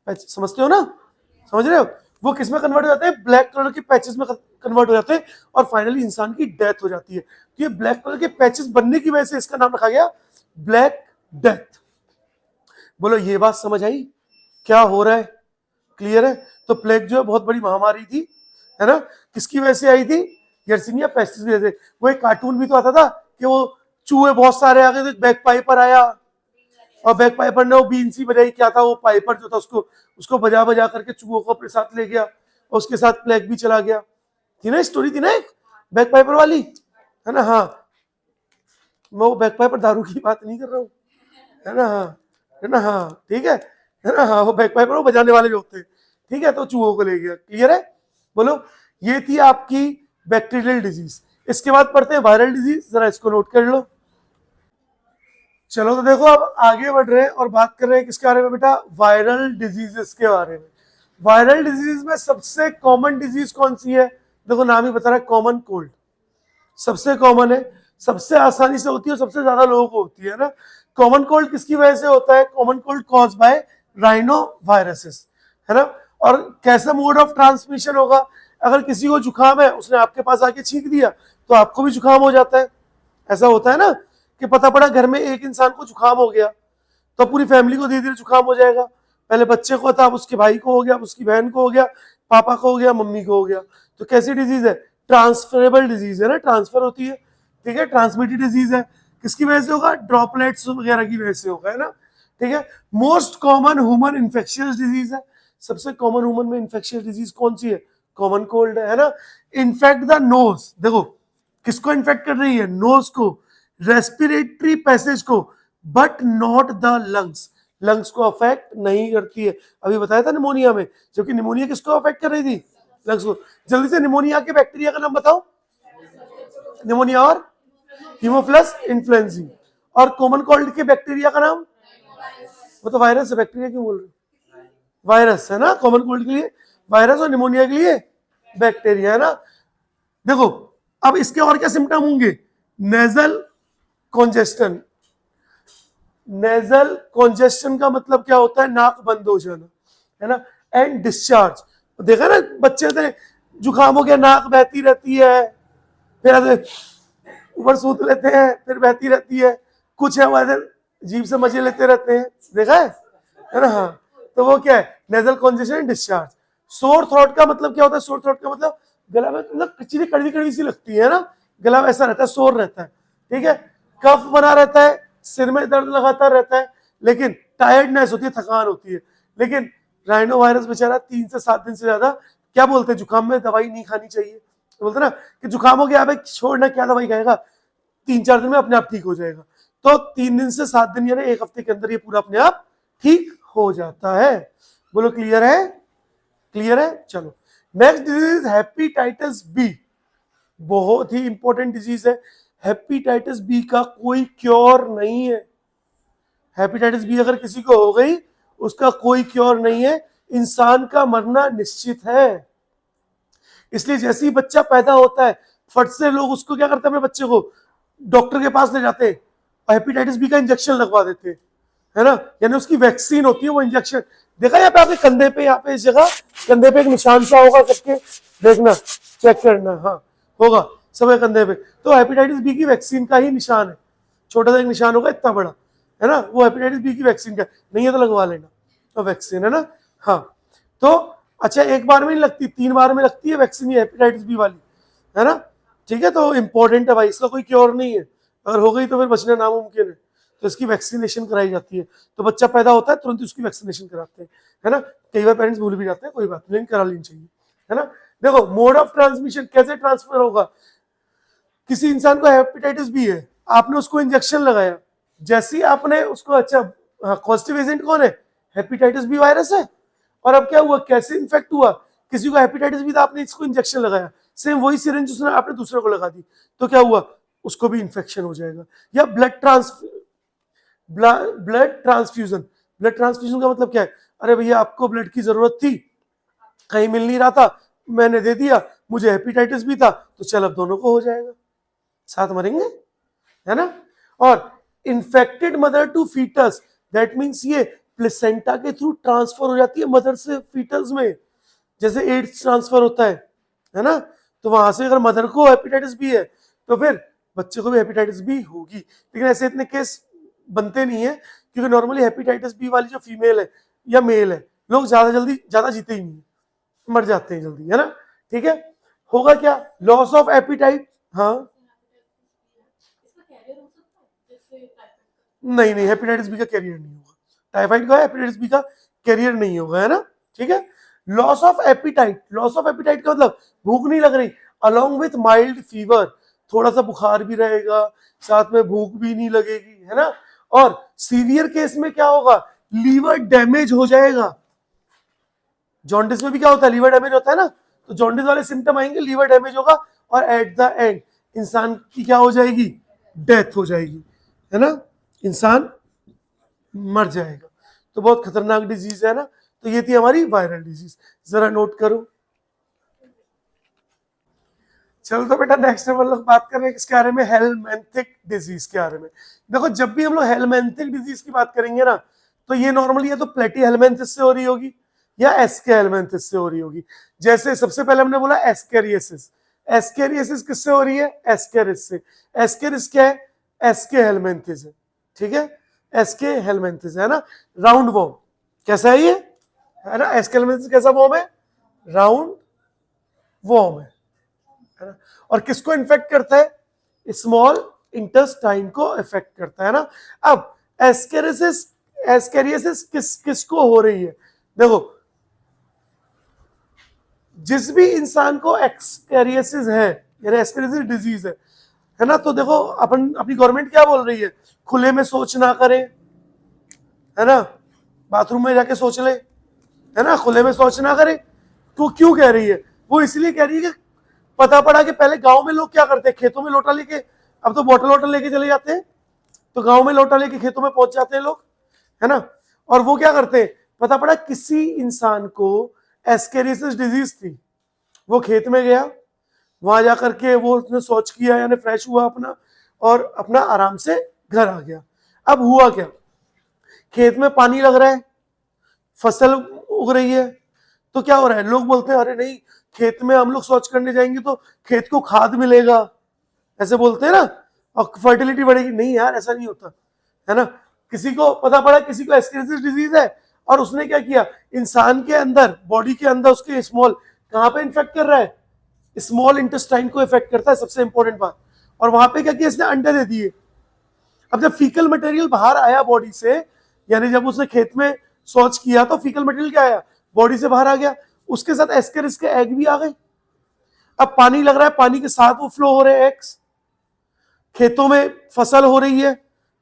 समझते हो ना, समझ रहे हो, वो किस में कन्वर्ट हो जाते हैं? ब्लैक कलर के पैचेस में कन्वर्ट हो जाते हैं, और फाइनली इंसान की डेथ हो जाती है। तो ये ब्लैक कलर के पैचेस बनने की वजह से इसका नाम रखा गया ब्लैक डेथ। बोलो, ये बात समझ आई क्या हो रहा है? क्लियर है? तो प्लेग जो है बहुत बड़ी महामारी थी, है ना। किसकी वजह से आई थी? यर्सीनिया पेस्टिस की वजह से। वो एक कार्टून भी तो आता था कि वो चूहे बहुत सारे आ गए थे, बैक पाइपर आया और बैक पाइपर ने वो बीन सी बजाई, क्या था वो पाइपर जो था, उसको उसको बजा बजा करके चूहों को अपने साथ ले गया, और उसके साथ प्लेग भी चला गया। थी ना स्टोरी, थी ना एक बैक पाइपर वाली, है ना। हाँ, मैं वो बैक पाइपर दारू की बात नहीं कर रहा हूँ, है ना। हाँ, है ना। हाँ, ठीक है ना। हाँ, वो बैक पाइपर वो बजाने वाले जो होते हैं, ठीक है, तो चूहों को ले गया। क्लियर है? बोलो, ये थी आपकी बैक्टीरियल डिजीज। इसके बाद पढ़ते हैं वायरल डिजीज, जरा इसको नोट कर लो। चलो, तो देखो अब आगे बढ़ रहे हैं और बात कर रहे हैं किसके बारे में बेटा? वायरल डिजीजेस के बारे में। वायरल डिजीज में सबसे कॉमन डिजीज कौन सी है? देखो, नाम ही बता रहा है, कॉमन कोल्ड। सबसे कॉमन है, सबसे आसानी से होती है, सबसे ज्यादा लोगों को होती है ना। कॉमन कोल्ड किसकी वजह से होता है? Common cold cause by rhino viruses, है ना। और कैसा मोड ऑफ ट्रांसमिशन होगा? अगर किसी को जुकाम है, उसने आपके पास आके छींक दिया तो आपको भी जुकाम हो जाता है। ऐसा होता है ना कि पता पड़ा घर में एक इंसान को जुकाम हो गया तो पूरी फैमिली को धीरे धीरे जुकाम हो जाएगा। पहले बच्चे को था, अब उसके भाई को हो गया, अब उसकी बहन को हो गया, पापा को हो गया, मम्मी को हो गया। तो कैसी डिजीज है? ट्रांसफरेबल डिजीज है ना, ट्रांसफर होती है, ठीक है, ट्रांसमिटेड डिजीज है। किसकी वजह से होगा? ड्रॉपलेट्स वगैरह की वजह से होगा, है ना, ठीक है। Most common human infectious disease है। सबसे कॉमन ह्यूमन में इन्फेक्शियस डिजीज कौन सी है? कॉमन कोल्ड है ना। इन्फेक्ट द नोज, देखो किसको इन्फेक्ट कर रही है? नोज को, रेस्पिरेटरी पैसेज को, but not the lungs. Lungs को अफेक्ट नहीं करती है। अभी बताया था निमोनिया में, जबकि निमोनिया किसको अफेक्ट कर रही थी? लंग्स को। जल्दी से निमोनिया के बैक्टीरिया का नाम बताओ। निमोनिया और हीमोफिलस इन्फ्लुएंजी। और कॉमन कोल्ड के बैक्टीरिया का नाम? वो तो वायरस है, बैक्टीरिया क्यों बोल रहे हो? वायरस है ना, कॉमन कोल्ड के लिए वायरस और निमोनिया के लिए बैक्टीरिया, है ना। देखो, अब इसके और क्या सिम्टम होंगे? नेजल कॉन्जेस्टन। नेजल कॉन्जेस्टन का मतलब क्या होता है? नाक बंद हो जाना, है ना। एंड डिस्चार्ज, देखा ना बच्चे थे, जुकाम हो गया, नाक बहती रहती है, फिर ऊपर सूत लेते हैं, फिर बहती रहती है, कुछ है वैसे जीभ से मजे लेते रहते हैं, देखा है ना। हाँ, तो वो क्या है? Nasal congestion discharge. Sore throat का मतलब क्या होता है? सोर थ्रोट का मतलब गला में मतलब चीजें कड़वी कड़वी सी लगती है ना, गला वैसा रहता है, सोर रहता है, ठीक है। कफ बना रहता है, सिर में दर्द लगातार रहता है, लेकिन टायर्डनेस होती है, थकान होती है। लेकिन राइनो वायरस बेचारा 3 से 7 दिन से ज्यादा, क्या बोलते हैं, जुकाम में दवाई नहीं खानी चाहिए, तो बोलते ना कि जुकाम हो गया, भाई छोड़ना, क्या दवाई खाएगा, 3-4 दिन में अपने आप ठीक हो जाएगा। तो 3 दिन से 7 दिन यानी 1 हफ्ते के अंदर ये पूरा अपने आप ठीक हो जाता है। बोलो, क्लियर है? क्लियर है? चलो, नेक्स्ट डिजीज हेपेटाइटिस बी। बहुत ही इंपॉर्टेंट डिजीज है। हेपेटाइटिस बी का कोई क्योर नहीं है। हेपेटाइटिस बी अगर किसी को हो गई, उसका कोई क्योर नहीं है, इंसान का मरना निश्चित है। इसलिए जैसे ही बच्चा पैदा होता है, फट से लोग उसको क्या करते हैं, अपने बच्चे को डॉक्टर के पास ले जाते हैं और हेपेटाइटिस बी का इंजेक्शन लगवा देते हैं। है ना, यानी उसकी वैक्सीन होती है वो इंजेक्शन। देखा यहाँ पे आपके कंधे पे, यहाँ पे इस जगह कंधे पे एक निशान सा होगा सबके, देखना चेक करना, हाँ होगा सबके कंधे पे। तो हेपेटाइटिस बी की वैक्सीन का ही निशान है, छोटा सा एक निशान होगा इतना बड़ा, है ना, वो हेपेटाइटिस बी की वैक्सीन का। नहीं है तो लगवा लेना, तो वैक्सीन है ना। हाँ तो अच्छा, एक बार में नहीं लगती, 3 बार में लगती है वैक्सीन ये हेपेटाइटिस बी वाली, है ना। ठीक है, तो इंपॉर्टेंट है भाई, इसका कोई क्योर नहीं है, अगर हो गई तो फिर बचना नामुमकिन है। तो इसकी वैक्सीनेशन कराई जाती है। तो बच्चा पैदा होता है तुरंत उसकी वैक्सीनेशन कराते हैं, है ना। कई बार पेरेंट्स भूल भी जाते हैं, कोई बात नहीं, लेकिन करा लेनी चाहिए, है ना। देखो मोड ऑफ ट्रांसमिशन कैसे ट्रांसफर होगा, किसी इंसान को हेपेटाइटिस बी है, आपने उसको इंजेक्शन लगाया, जैसे ही आपने उसको, अच्छा पॉजिटिव एजेंट कौन है, हेपेटाइटिस बी वायरस है। और अब क्या हुआ, कैसे इन्फेक्ट हुआ, किसी को हेपेटाइटिस बी था, आपने इसको इंजेक्शन लगाया, सेम वही सिरिंज उसने आपने दूसरे को लगा दी, तो क्या हुआ, उसको भी इन्फेक्शन हो जाएगा। या ब्लड ट्रांसफ्यूजन, ब्लड ट्रांसफ्यूजन का मतलब क्या है, अरे भैया आपको ब्लड की जरूरत थी, कहीं मिल नहीं रहा था, मैंने दे दिया, मुझे हेपेटाइटिस भी था, तो चल अब दोनों को हो जाएगा, साथ मरेंगे, है ना। और infected mother to foetus, that means ये प्लेसेंटा के थ्रू ट्रांसफर हो जाती है मदर से फीटस में, जैसे एड्स ट्रांसफर होता है ना। तो वहां से अगर मदर को हेपेटाइटिस बी है तो फिर बच्चे को भी हेपेटाइटिस बी होगी। लेकिन ऐसे इतने केस बनते नहीं है, क्योंकि नॉर्मली हेपेटाइटिस बी वाली जो फीमेल है या मेल है, लोग ज्यादा जीते ही नहीं है, मर जाते हैं जल्दी, है ना। ठीक है, होगा क्या, लॉस ऑफ एपिटाइट। हाँ नहीं नहीं, हेपेटाइटिस बी का कैरियर नहीं होगा, टाइफाइड का हेपेटाइटिस बी का कैरियर नहीं होगा, है ना। ठीक है, loss of appetite, loss of appetite का मतलब भूख नहीं लग रही, अलोंग विथ माइल्ड फीवर, थोड़ा सा बुखार भी रहेगा, साथ में भूख भी नहीं लगेगी, है ना। और सीवियर केस में क्या होगा, लीवर डैमेज हो जाएगा। जॉन्डिस में भी क्या होता है, लीवर डैमेज होता है ना, तो जॉन्डिस वाले सिम्टम आएंगे, लीवर डैमेज होगा, और एट द एंड इंसान की क्या हो जाएगी, डेथ हो जाएगी, है ना, इंसान मर जाएगा। तो बहुत खतरनाक डिजीज है ना। तो ये थी हमारी वायरल डिजीज, जरा नोट करो। चलो तो बेटा नेक्स्ट हम लोग बात करें किसके बारे में, हेलमेंथिक डिजीज के बारे में। देखो जब भी हम लोग हेलमेंथिक डिजीज की बात करेंगे ना, तो ये नॉर्मली या तो प्लेटी हेलमेंथिस से हो रही होगी या एस्के हेलमेंथिस से हो रही होगी। जैसे सबसे पहले हमने बोला एस्केरियसिस, एस्केरियसिस किससे हो रही है, एस्केरिस से। एस्केरिस क्या है, एस्के हेलमेंथिस है, ठीक है, एस्के हेलमेंथिस है ना, राउंड वॉर्म। कैसा है ये, है ना, एस्के हेलमेंथिस कैसा वॉर्म है, राउंड वॉर्म है ना। और किसको इन्फेक्ट करता है, स्मॉल इंटेस्टाइन को इफेक्ट करता है ना। अब एस्केरियसिस, एस्केरियसिस किसको हो रही है, देखो जिस भी इंसान को एस्केरियसिस है, यानी एस्केरियसिस डिजीज है ना, तो देखो अपन, अपनी गवर्नमेंट क्या बोल रही है, खुले में सोच ना करें, है ना, बाथरूम में जाके सोच ले, है ना, खुले में सोच ना करें। तो क्यों कह रही है, वो इसलिए कह रही है कि पता पड़ा कि पहले गांव में लोग क्या करते हैं, खेतों में लोटा लेके, अब तो बॉटल वॉटल लेके चले जाते हैं, तो गांव में लोटा लेके खेतों में पहुंच जाते हैं लोग, है ना। और वो क्या करते हैं, पता पड़ा किसी इंसान को एस्केरियसिस डिजीज थी, वो खेत में गया, वहां जाकर के वो उसने शौच किया, यानी फ्रेश हुआ अपना, और अपना आराम से घर आ गया। अब हुआ क्या, खेत में पानी लग रहा है, फसल उग रही है, तो क्या हो रहा है, लोग बोलते हैं अरे नहीं, खेत में हम लोग शौच करने जाएंगे तो खेत को खाद मिलेगा, ऐसे बोलते हैं ना, और फर्टिलिटी बढ़ेगी। नहीं यार, ऐसा नहीं होता, है ना। किसी को पता पड़ा किसी को एस्केरियसिस डिजीज है, और उसने क्या किया, इंसान के अंदर, बॉडी के अंदर उसके स्मॉल, कहां पे इन्फेक्ट कर रहा है, स्मॉल इंटेस्टाइन को इफेक्ट करता है, सबसे इंपॉर्टेंट बात। और वहां पे क्या किया, इसने अंडे दे दिए। अब जब फीकल मटेरियल बाहर आया बॉडी से, यानी जब उसने खेत में शौच किया, तो फीकल मटेरियल क्या आया, बॉडी से बाहर आ गया, उसके साथ एस्केरिस के एग भी आ गए। अब पानी लग रहा है, पानी के साथ वो फ्लो हो रहे हैं एग्स, खेतों में फसल हो रही है,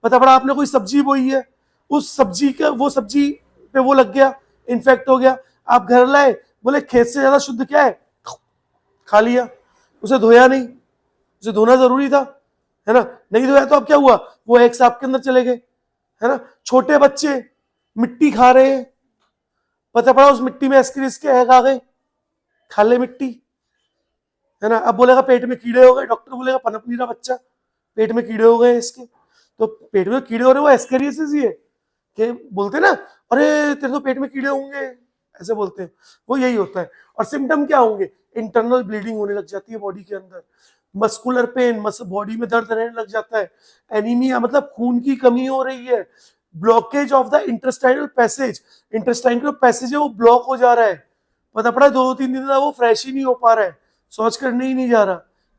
पता पड़ा आपने कोई सब्जी बोई है, उस सब्जी का, वो सब्जी पे वो लग गया, इन्फेक्ट हो गया। आप घर लाए, बोले खेत से ज्यादा शुद्ध क्या है, खा लिया, उसे धोया नहीं, उसे धोना जरूरी था, है ना, नहीं धोया तो अब क्या हुआ, वो एग्स आपके अंदर चले गए, है ना। छोटे बच्चे मिट्टी खा रहे हैं, पता पड़ा उस मिट्टी में एस्केरिस के एग आ गए, खा ले मिट्टी, है ना। अब बोलेगा पेट में कीड़े हो गए, डॉक्टर बोलेगा पनप नहीं रहा बच्चा, पेट में कीड़े हो गए इसके, तो पेट में कीड़े हो रहे, वो एस्केरियसिस ही है, कि बोलते ना, अरे तेरे तो पेट में कीड़े होंगे, ऐसे बोलते हैं, वो यही होता है। और सिम्टम क्या होंगे, इंटरनल ब्लीडिंग होने लग जाती है बॉडी के अंदर, मस्कुलर पेन, बॉडी में दर्द रहने लग जाता है, एनीमिया मतलब खून की कमी हो रही है, blockage of the intestinal passage, intestinal passage है वो ब्लॉक हो जा रहा है, पता पड़ा 2-3 दिन तक वो फ्रेश ही नहीं हो पा रहा है, सोच करने ही नहीं जा रहा,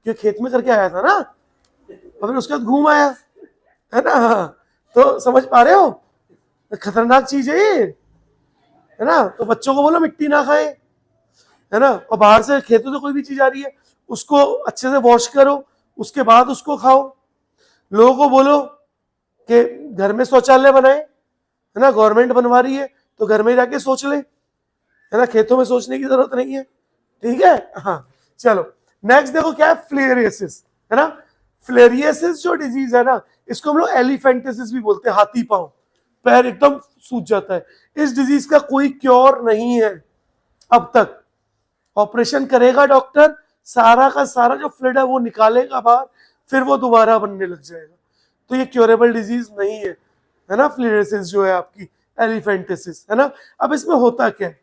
क्योंकि खेत में करके आया था ना, और फिर उसके बाद घूम आया, है ना। तो समझ पा रहे हो, खतरनाक चीज है ये, है ना। तो बच्चों को बोलो मिट्टी ना खाए, है ना, और बाहर से खेतों से कोई भी चीज आ रही है उसको अच्छे से वॉश करो, उसके बाद उसको खाओ। लोगों को बोलो कि घर में शौचालय बनाए, है ना, गवर्नमेंट बनवा रही है तो घर में जाके सोच ले, है ना, खेतों में सोचने की जरूरत नहीं है, ठीक है। हाँ चलो नेक्स्ट देखो क्या है, फ्लेरियसिस, है ना। फ्लेरियसिस जो डिजीज है ना, इसको हम लोग एलिफेंटिसिस भी बोलते हैं, हाथी पांव, पैर एकदम सूज जाता है। इस डिजीज का कोई क्योर नहीं है अब तक, ऑपरेशन करेगा डॉक्टर, सारा का सारा जो फ्लूइड है वो निकालेगा बाहर, फिर वो दोबारा बनने लग जाएगा, तो ये क्योरेबल डिजीज नहीं है ना, फ्लेरियसिस जो है आपकी, एलिफेंटिसिस, है ना। अब इसमें होता क्या है,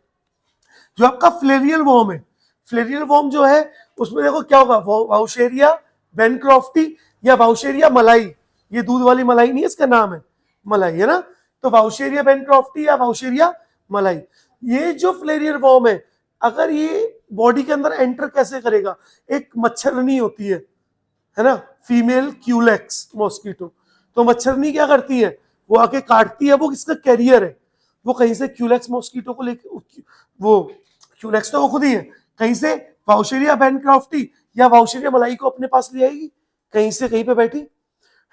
जो आपका फ्लेरियल वॉर्म है, फ्लेरियल वॉर्म जो है उसमें देखो क्या होगा, वाउशेरिया बेनक्रॉफ्टी या वाउशेरिया मलाई, ये दूध वाली मलाई नहीं है, इसका नाम है मलाई, है ना। तो वाउशेरिया बेनक्रॉफ्टी या वाउशेरिया मलाई, ये जो फ्लेरियल वॉर्म है, अगर ये बॉडी के अंदर एंटर कैसे करेगा, एक मच्छरनी होती है ना, फीमेल क्यूलेक्स मॉस्किटो, तो मच्छरनी क्या करती है, वो आके काटती है, वो किसका कैरियर है, वो कहीं से क्यूलेक्स मॉस्किटो को लेके, वो क्यूलेक्स तो वो खुद ही है, कहीं से वाउशेरिया बेनक्रॉफ्टी या वाउशेरिया मलाई को अपने पास ले आएगी, कहीं से कहीं पे बैठी,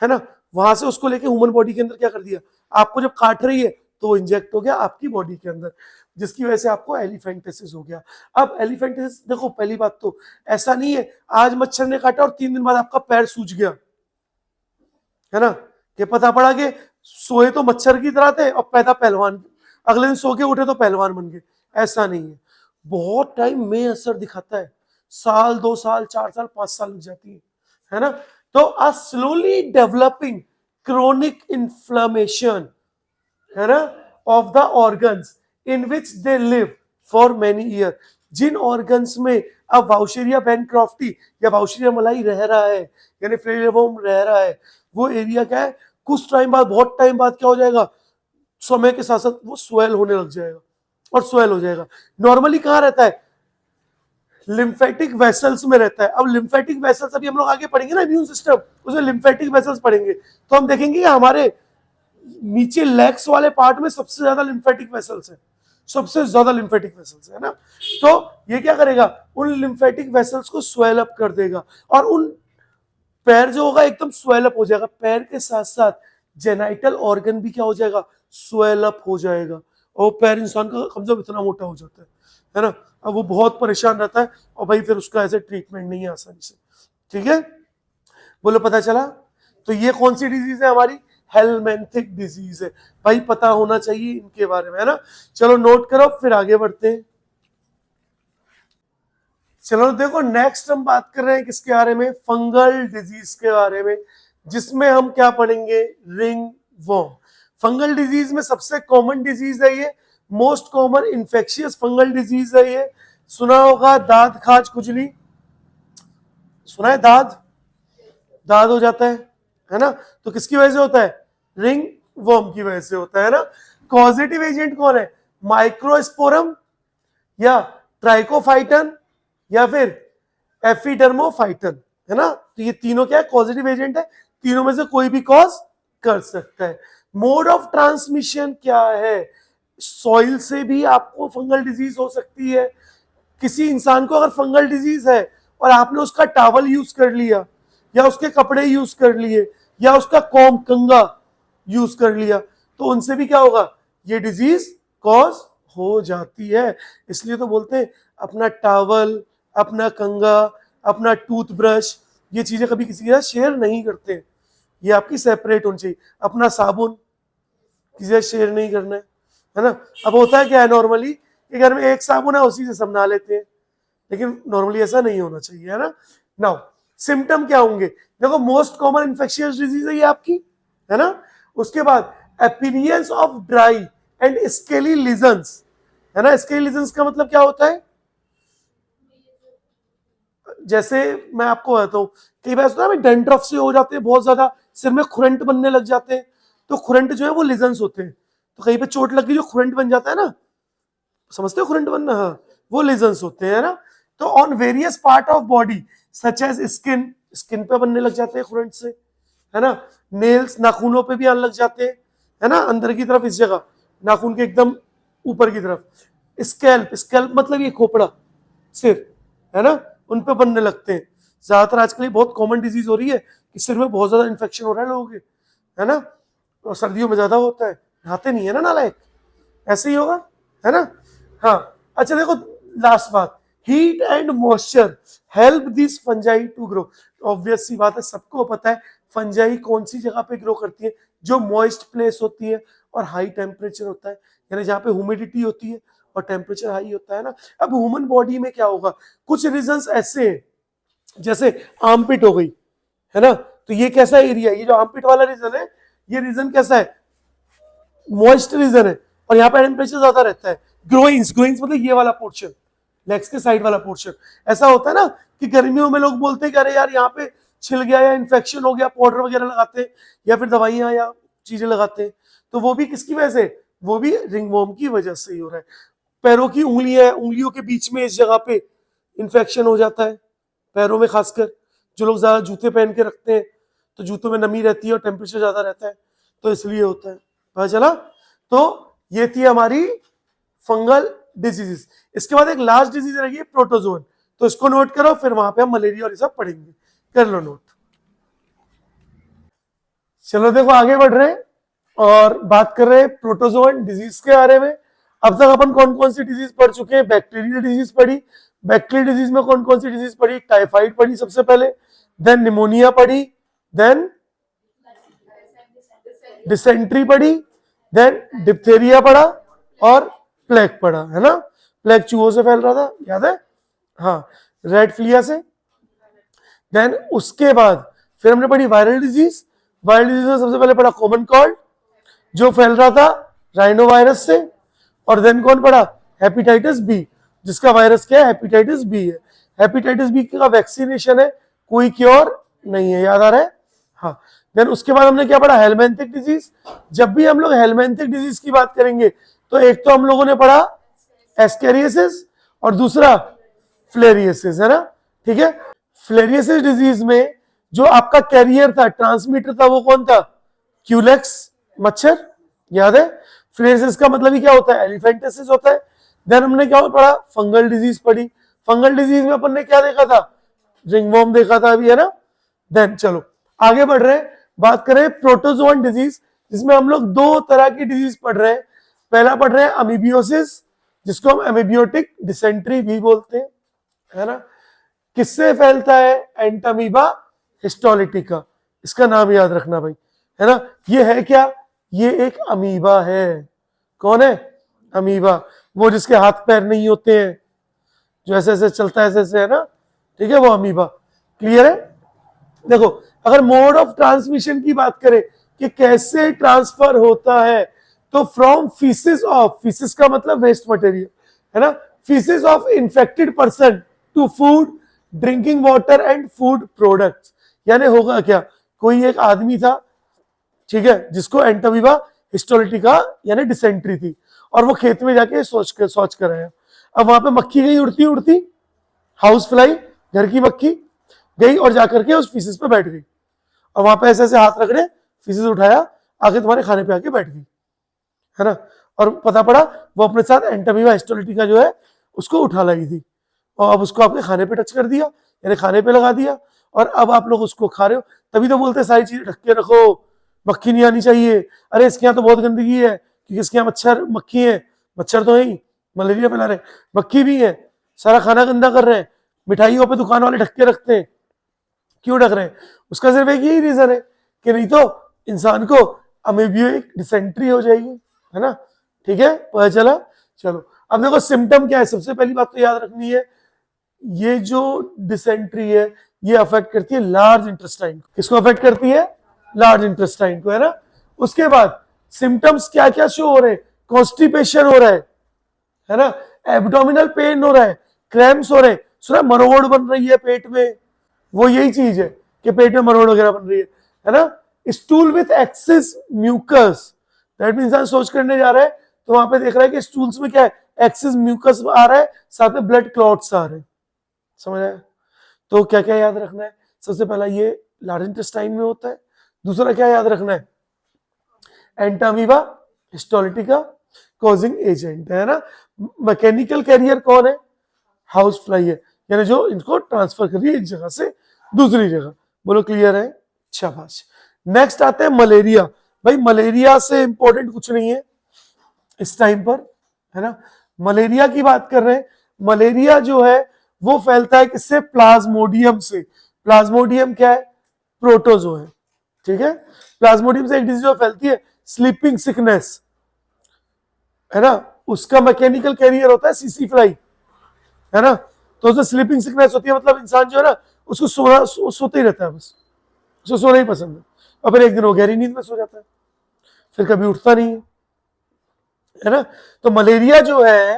है ना, वहां से उसको लेके ह्यूमन बॉडी के अंदर क्या कर दिया, आपको जब काट रही है तो वो इंजेक्ट हो गया आपकी बॉडी के अंदर, जिसकी वजह से आपको एलिफेंटिसिस हो गया। अब एलिफेंटिसिस देखो, पहली बात तो ऐसा नहीं है आज मच्छर ने काटा और 3 दिन बाद आपका पैर सूज गया, है ना, कि पता पड़ा कि सोए तो मच्छर की तरह थे और पैदा पहलवान, अगले दिन सो के उठे तो पहलवान बन गए, ऐसा नहीं है, बहुत टाइम में असर दिखाता है, साल 2 साल 4 साल 5 साल लग जाती है ना। तो a slowly developing chronic inflammation, है ना, of the organs in which they live for many year, जिन ऑर्गन्स में अब वाउशेरिया बेनक्रॉफ्टी या वाउशेरिया मलाई रह रहा है, यानी फ्लेरियल वॉर्म रह रहा है, वो एरिया क्या है, कुछ टाइम बाद, बहुत टाइम बाद क्या हो जाएगा, समय के साथ साथ वो स्वेल होने लग जाएगा और स्वेल हो जाएगा। नॉर्मली कहाँ रहता है, लिम्फेटिक वेसल्स में रहता है। अब लिम्फेटिक वेसल्स अभी हम लोग आगे पढ़ेंगे ना, इम्यून सिस्टम, उसमें लिम्फेटिक वेसल्स पढ़ेंगे, तो हम देखेंगे कि हमारे नीचे लेग्स वाले पार्ट में सबसे ज्यादा लिम्फेटिक वेसल्स है, सबसे ज्यादा लिम्फेटिक वेसल्स है ना। तो ये क्या करेगा, उन लिम्फेटिक वेसल्स को स्वेल अप कर देगा, और उन पैर जो होगा एकदम स्वेल अप हो जाएगा, पैर के साथ साथ जेनाइटल ऑर्गन भी क्या हो जाएगा, स्वेल अप हो जाएगा, और पैर इंसान का कम से कम इतना मोटा हो जाता है ना। अब वो बहुत परेशान रहता है, और भाई फिर उसका ऐसे ट्रीटमेंट नहीं है आसानी से, ठीक है, बोलो पता चला। तो ये कौन सी डिजीज है हमारी, हेलमेंथिक डिजीज है, भाई पता होना चाहिए इनके बारे में, है ना। चलो नोट करो, फिर आगे बढ़ते हैं। चलो देखो नेक्स्ट हम बात कर रहे हैं किसके बारे में, फंगल डिजीज के बारे में, जिसमें हम क्या पढ़ेंगे, रिंग वॉर्म। फंगल डिजीज में सबसे कॉमन डिजीज है ये, most common infectious fungal disease है ये, सुना होगा दाद खाज खुजली, सुना है, दाद दाद हो जाता है ना, तो किसकी वजह से होता है, रिंग वर्म की वजह से होता है ना। कॉजेटिव एजेंट कौन है, माइक्रोस्पोरम या ट्राइकोफाइटन या फिर एफिडर्मोफाइटन, है ना। तो ये तीनों क्या है, कॉजेटिव एजेंट है, तीनों में से कोई भी कॉज कर सकता है। मोड ऑफ ट्रांसमिशन क्या है, सॉइल से भी आपको फंगल डिजीज हो सकती है, किसी इंसान को अगर फंगल डिजीज है और आपने उसका टॉवल यूज कर लिया या उसके कपड़े यूज कर लिए या उसका कॉम कंगा यूज कर लिया, तो उनसे भी क्या होगा, ये डिजीज कॉज हो जाती है। इसलिए तो बोलते हैं अपना टॉवल, अपना कंगा, अपना टूथब्रश, ये चीजें कभी किसी के साथ शेयर नहीं करते, ये आपकी सेपरेट होनी चाहिए। अपना साबुन किसी से शेयर नहीं करना है ना। अब होता है क्या है, नॉर्मली कि घर में एक साबुन है उसी से सब नहा लेते हैं, लेकिन नॉर्मली ऐसा नहीं होना चाहिए, है ना। नाउ सिम्टम क्या होंगे, देखो मोस्ट कॉमन इन्फेक्शियस डिजीज है ये आपकी, है ना। उसके बाद appearance of dry and scaly lesions, है ना। स्केली लीजन्स का मतलब क्या होता है, जैसे मैं आपको बताता हूँ, कई बार होता है डेंड्रफ से हो जाते हैं बहुत ज्यादा, सिर में खुरंट बनने लग जाते हैं, तो खुरंट जो है वो लीजन्स होते हैं। तो कहीं पे चोट लग गई जो खुरंट बन जाता है ना, समझते हो खुरंट बनना, हाँ वो लीजन्स होते हैं ना। तो on various part of body such as skin, skin पे बनने लग जाते हैं खुरंट से, है ना। नेल्स, नाखूनों पे भी आने लग जाते हैं, है ना, अंदर की तरफ इस जगह, नाखून के एकदम ऊपर की तरफ। स्कैल्प, स्कैल्प मतलब ये खोपड़ा, सिर, है ना, उन पे बनने लगते हैं। ज्यादातर आजकल बहुत कॉमन डिजीज हो रही है कि सिर में बहुत ज्यादा इन्फेक्शन हो रहा है लोगों के, है ना, और सर्दियों में ज्यादा होता है, नहाते नहीं है ना नालायक, ऐसे ही होगा, है ना। हाँ, अच्छा देखो लास्ट बात, heat and moisture help this fungi to grow. Obvious सी बात है, सबको पता है फंजाई कौन सी जगह पे ग्रो करती है, जो मॉइस्ट प्लेस होती है और हाई टेम्परेचर होता है, यानी जहाँ पे ह्यूमिडिटी होती है और टेम्परेचर हाई होता है ना। अब ह्यूमन बॉडी में क्या होगा, कुछ रीजंस ऐसे हैं, जैसे आर्मपिट हो गई, है ना, तो ये कैसा एरिया है, ये जो आर्मपिट वाला रीजन है, ये रीजन कैसा है, मॉइस्ट रीजन है, और यहाँ पे टेम्परेचर ज्यादा रहता है। ग्रोइंग्स, ग्रोइंग्स मतलब ये वाला पोर्शन, लेग्स के साइड वाला पोर्शन। ऐसा होता है ना कि गर्मियों में लोग बोलते हैं कि अरे यार यहाँ पे छिल गया या इन्फेक्शन हो गया, पाउडर वगैरह लगाते हैं या फिर दवाइयां या चीजें लगाते हैं, तो वो भी किसकी वजह से, वो भी रिंगवॉर्म की वजह से ही हो रहा है। पैरों की उंगलियां, उंगलियों के बीच में इस जगह पे इन्फेक्शन हो जाता है, पैरों में खासकर, जो लोग ज्यादा जूते पहन के रखते हैं तो जूतों में नमी रहती है और टेम्परेचर ज्यादा रहता है, तो इसलिए होता है, पता चला। तो ये थी हमारी फंगल डिजीजेस। इसके बाद एक लास्ट डिजीज रहेगी प्रोटोजोन, तो इसको नोट करो, फिर वहां पे हम मलेरिया और ये सब पढ़ेंगे, कर लो नोट। चलो देखो आगे बढ़ रहे हैं और बात कर रहे हैं प्रोटोजोन डिजीज के बारे में। अब तक अपन कौन कौन सी डिजीज पढ़ चुके हैं, बैक्टीरियल डिजीज पढ़ी, बैक्टीरियल डिजीज में कौन कौन सी डिजीज पढ़ी, टाइफाइड पढ़ी सबसे पहले, देन निमोनिया पढ़ी, देन डिसेंट्री पढ़ी, देन डिप्थेरिया पढ़ा और प्लेग पढ़ा, है ना। प्लेग चूहों से फैल रहा था, याद है, हाँ, रेड फ्लिया से। देन उसके बाद फिर हमने पढ़ी वायरल डिजीज, वायरल डिजीज में सबसे पहले पढ़ा कॉमन कॉल्ड जो फैल रहा था राइनो वायरस से, और देन कौन पढ़ा, हेपेटाइटिस बी, जिसका वायरस क्या है, हेपेटाइटिस बी है। हेपेटाइटिस बी का वैक्सीनेशन है, कोई क्योर नहीं है, याद आ रहा है, हाँ। देन उसके बाद हमने क्या पढ़ा, हेलमेंथिक डिजीज। जब भी हम लोग हेलमेंथिक डिजीज की बात करेंगे तो एक तो हम लोगों ने पढ़ा एस्केरियोसिस और दूसरा फ्लेरियोसिस, है ना, ठीक है। फ्लेरियोसिस डिजीज में जो आपका कैरियर था, ट्रांसमीटर था, वो कौन था, क्यूलेक्स मच्छर, याद है। फ्लेरियोसिस का मतलब ही क्या होता है, एलिफेंटिसिस होता है। देन हमने क्या पढ़ा, फंगल डिजीज पढ़ी। फंगल डिजीज में अपन ने क्या देखा था, रिंगवॉर्म देखा था अभी, है ना। देन चलो आगे बढ़ रहे हैं, बात करें प्रोटोजोन डिजीज, जिसमें हम लोग दो तरह की डिजीज पढ़ रहे हैं। पहला पढ़ रहे हैं अमीबियोसिस, जिसको हम एमीबियोटिक डिसेंट्री भी बोलते हैं, है ना। किससे फैलता है, एंटामीबा हिस्टोलिटिका, इसका नाम याद रखना भाई, है ना। ये है क्या, ये एक अमीबा है। कौन है, अमीबा, वो जिसके हाथ पैर नहीं होते हैं, जो ऐसे ऐसे चलता है, ऐसे ऐसे, है ना, ठीक है, वो अमीबा। क्लियर है। देखो अगर मोड ऑफ ट्रांसमिशन की बात करें कि कैसे ट्रांसफर होता है, तो फ्रॉम फीसिस ऑफ, फीसिस का मतलब वेस्ट मटेरियल, है ना, faeces of infected person to food, drinking water and food products. यानी होगा क्या, कोई एक आदमी था, ठीक है, जिसको एंटामीबा हिस्टोलिटिका यानी डिसेंट्री थी, और वो खेत में जाके शौच कर आया। अब वहां पे मक्खी गई उड़ती उड़ती, हाउस फ्लाई, घर की मक्खी गई और जाकर के उस फीसिस पे बैठ गई, और वहां पे ऐसे ऐसे हाथ रगड़े, फीसिस उठाया, आके तुम्हारे खाने पे आके बैठ गई, है ना। और पता पड़ा वो अपने साथ एंटामीबा हिस्टोलिटिका जो है उसको उठा लाई थी, और अब उसको आपके खाने पे टच कर दिया, यानी खाने पे लगा दिया, और अब आप लोग उसको खा रहे हो। तभी तो बोलते हैं सारी चीजें ढक के रखो, मक्खी नहीं आनी चाहिए। अरे इसके यहाँ तो बहुत गंदगी है, क्योंकि इसके यहाँ मच्छर मक्खी है, मच्छर तो है ही, मलेरिया फैला रहे, मक्खी भी है, सारा खाना गंदा कर रहे हैं, मिठाइयों पे दुकान वाले ढक के रखते हैं, क्यों ढक रहे हैं, उसका सिर्फ एक यही रीजन है कि नहीं तो इंसान को अमीबियोटिक डिसेंट्री हो जाएगी, है ना, ठीक है, पता चला। चलो अब देखो सिम्टम क्या है, सबसे पहली बात तो याद रखनी है, ये जो डिसेंट्री है ये अफेक्ट करती है लार्ज इंटेस्टाइन, किसको अफेक्ट करती है, लार्ज इंटेस्टाइन को, है ना। उसके बाद सिम्टम्स क्या क्या शो हो रहे हैं, कॉन्स्टिपेशन हो रहा है ना, एब्डोमिनल पेन हो रहा है, क्रैम्प्स हो रहे हैं, सुना मरोड़ बन रही है पेट में, वो यही चीज है कि पेट में मरोड़ वगैरह बन रही है ना। Stool with excess mucus, that mean इंसान सोच करने जा रहा है तो वहां पे देख रहा है कि स्टूल्स में क्या है, एक्सेस म्यूकस आ रहा है, साथ में ब्लड क्लॉट्स आ रहे हैं, समझ आया। तो क्या क्या याद रखना है, सबसे पहला ये लार्ज इंटेस्टाइन में होता है, दूसरा क्या याद रखना है, एंटामीबा हिस्टोलिटिका कॉजिंग एजेंट है ना। मैकेनिकल कैरियर कौन है, हाउस फ्लाई है, यानी जो इनको ट्रांसफर कर रही है एक जगह से दूसरी जगह। बोलो क्लियर है, शाबाश। नेक्स्ट आते हैं मलेरिया। भाई मलेरिया से इंपॉर्टेंट कुछ नहीं है इस टाइम पर, है ना। मलेरिया की बात कर रहे हैं, मलेरिया जो है वो फैलता है किससे, प्लाज्मोडियम से। प्लाज्मोडियम क्या है, प्रोटोजो है, ठीक है। प्लाज्मोडियम से एक डिजीज फैलती है स्लीपिंग सिकनेस, है ना, उसका मैकेनिकल कैरियर होता है सीसी फ्लाई, है ना। तो उसमें स्लीपिंग सिकनेस होती है, मतलब इंसान जो है ना उसको सोते ही रहता है, बस उसको सोना ही पसंद है, और फिर एक दिन वो गहरी नींद में सो जाता है, फिर कभी उठता नहीं है ना। तो मलेरिया जो है,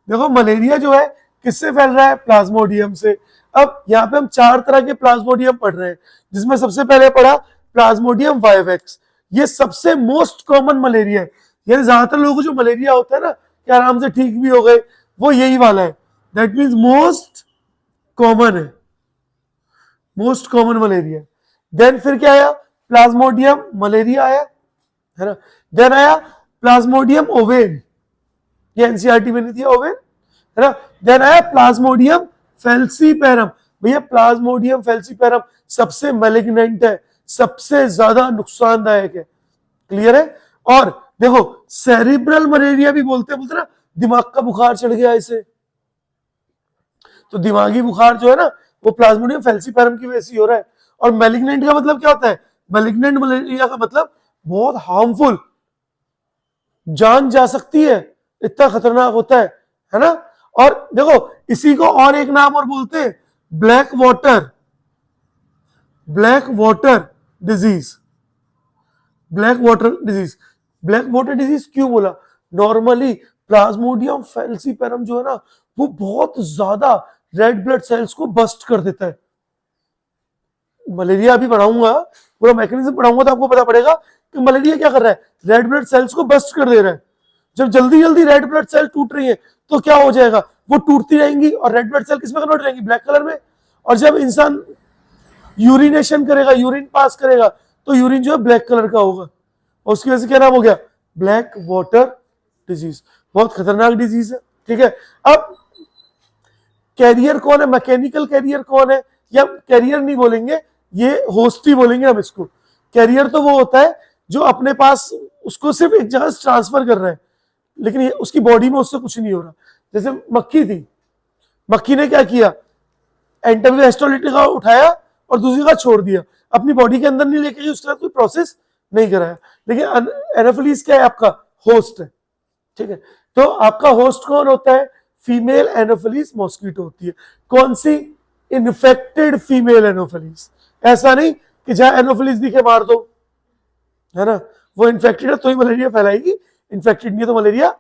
देखो मलेरिया जो है किससे फैल रहा है, प्लाज्मोडियम से। अब यहाँ पे हम 4 तरह के प्लाज्मोडियम पढ़ रहे हैं, जिसमें सबसे पहले पढ़ा प्लाज्मोडियम वाइवेक्स, ये सबसे मोस्ट कॉमन मलेरिया है, यानी ज्यादातर लोगों को जो मलेरिया होता है ना कि आराम से ठीक भी हो गए, वो यही वाला है, दैट मीन्स मोस्ट कॉमन है, मोस्ट कॉमन मलेरिया। देन फिर क्या आया, प्लाज्मोडियम मलेरिया आया, है ना। देन आया प्लाज्मोडियम ओवेन, ये एनसीईआरटी में नहीं दिया ओवेन, है ना। देन आया प्लाज्मोडियम फेल्सीपेरम, भैया प्लाज्मोडियम फेल्सीपेरम सबसे मैलिग्नेंट है, सबसे ज्यादा नुकसानदायक है, क्लियर है। और देखो सेरिब्रल मलेरिया भी बोलते हैं ना, दिमाग का बुखार चढ़ गया इसे, तो दिमागी बुखार जो है ना वो प्लाज्मोडियम फेल्सीपेरम की वजह से हो रहा है। और मैलिग्नेंट का मतलब क्या होता है, मैलिग्नेंट मलेरिया का मतलब बहुत हार्मफुल, जान जा सकती है, इतना खतरनाक होता है ना। और देखो इसी को और एक नाम और बोलते हैं, black water, black water disease, black water disease. Black water disease क्यों बोला, नॉर्मली प्लाज्मोडियम फेल्सीपेरम जो है ना वो बहुत ज्यादा रेड ब्लड सेल्स को बस्ट कर देता है। मलेरिया अभी पढ़ाऊंगा, पूरा मैकेनिज्म पढ़ाऊंगा तो आपको पता पड़ेगा कि मलेरिया क्या कर रहा है, रेड ब्लड सेल्स को बस्ट कर दे रहा है। जब जल्दी जल्दी रेड ब्लड सेल टूट रही है तो क्या हो जाएगा, वो टूटती रहेंगी और रेड ब्लड सेल किसमें कन्वर्ट रहेंगी, ब्लैक कलर में। और जब इंसान यूरिनेशन करेगा, यूरिन पास करेगा, तो यूरिन जो है ब्लैक कलर का होगा, और उसकी वजह से क्या नाम हो गया, ब्लैक वाटर डिजीज। बहुत खतरनाक डिजीज है, ठीक है। अब कैरियर कौन है, मैकेनिकल कैरियर कौन है, या कैरियर नहीं बोलेंगे, ये होस्ट ही बोलेंगे हम इसको। कैरियर तो वो होता है जो अपने पास उसको सिर्फ एक जगह से ट्रांसफर कर रहा है, लेकिन ये उसकी बॉडी में उससे कुछ नहीं हो रहा। जैसे मक्खी थी, मक्खी ने क्या किया, एंटामीबा हिस्टोलिटिका उठाया और दूसरी जगह छोड़ दिया, अपनी बॉडी के अंदर नहीं लेके गई, उसके साथ कोई प्रोसेस नहीं कराया। लेकिन एनोफिलीज क्या है, आपका होस्ट है, ठीक है। तो आपका होस्ट कौन होता है, फीमेल एनोफिलीज मॉस्किटो होती है। कौन सी, इन्फेक्टेड फीमेल एनोफिलीज, ऐसा नहीं कि जहां एनोफिलीज दिखे मार दो, है ना, वो इन्फेक्टेड है तो ही मलेरिया फैलाएगी, इन्फेक्टेड नहीं है तो मलेरिया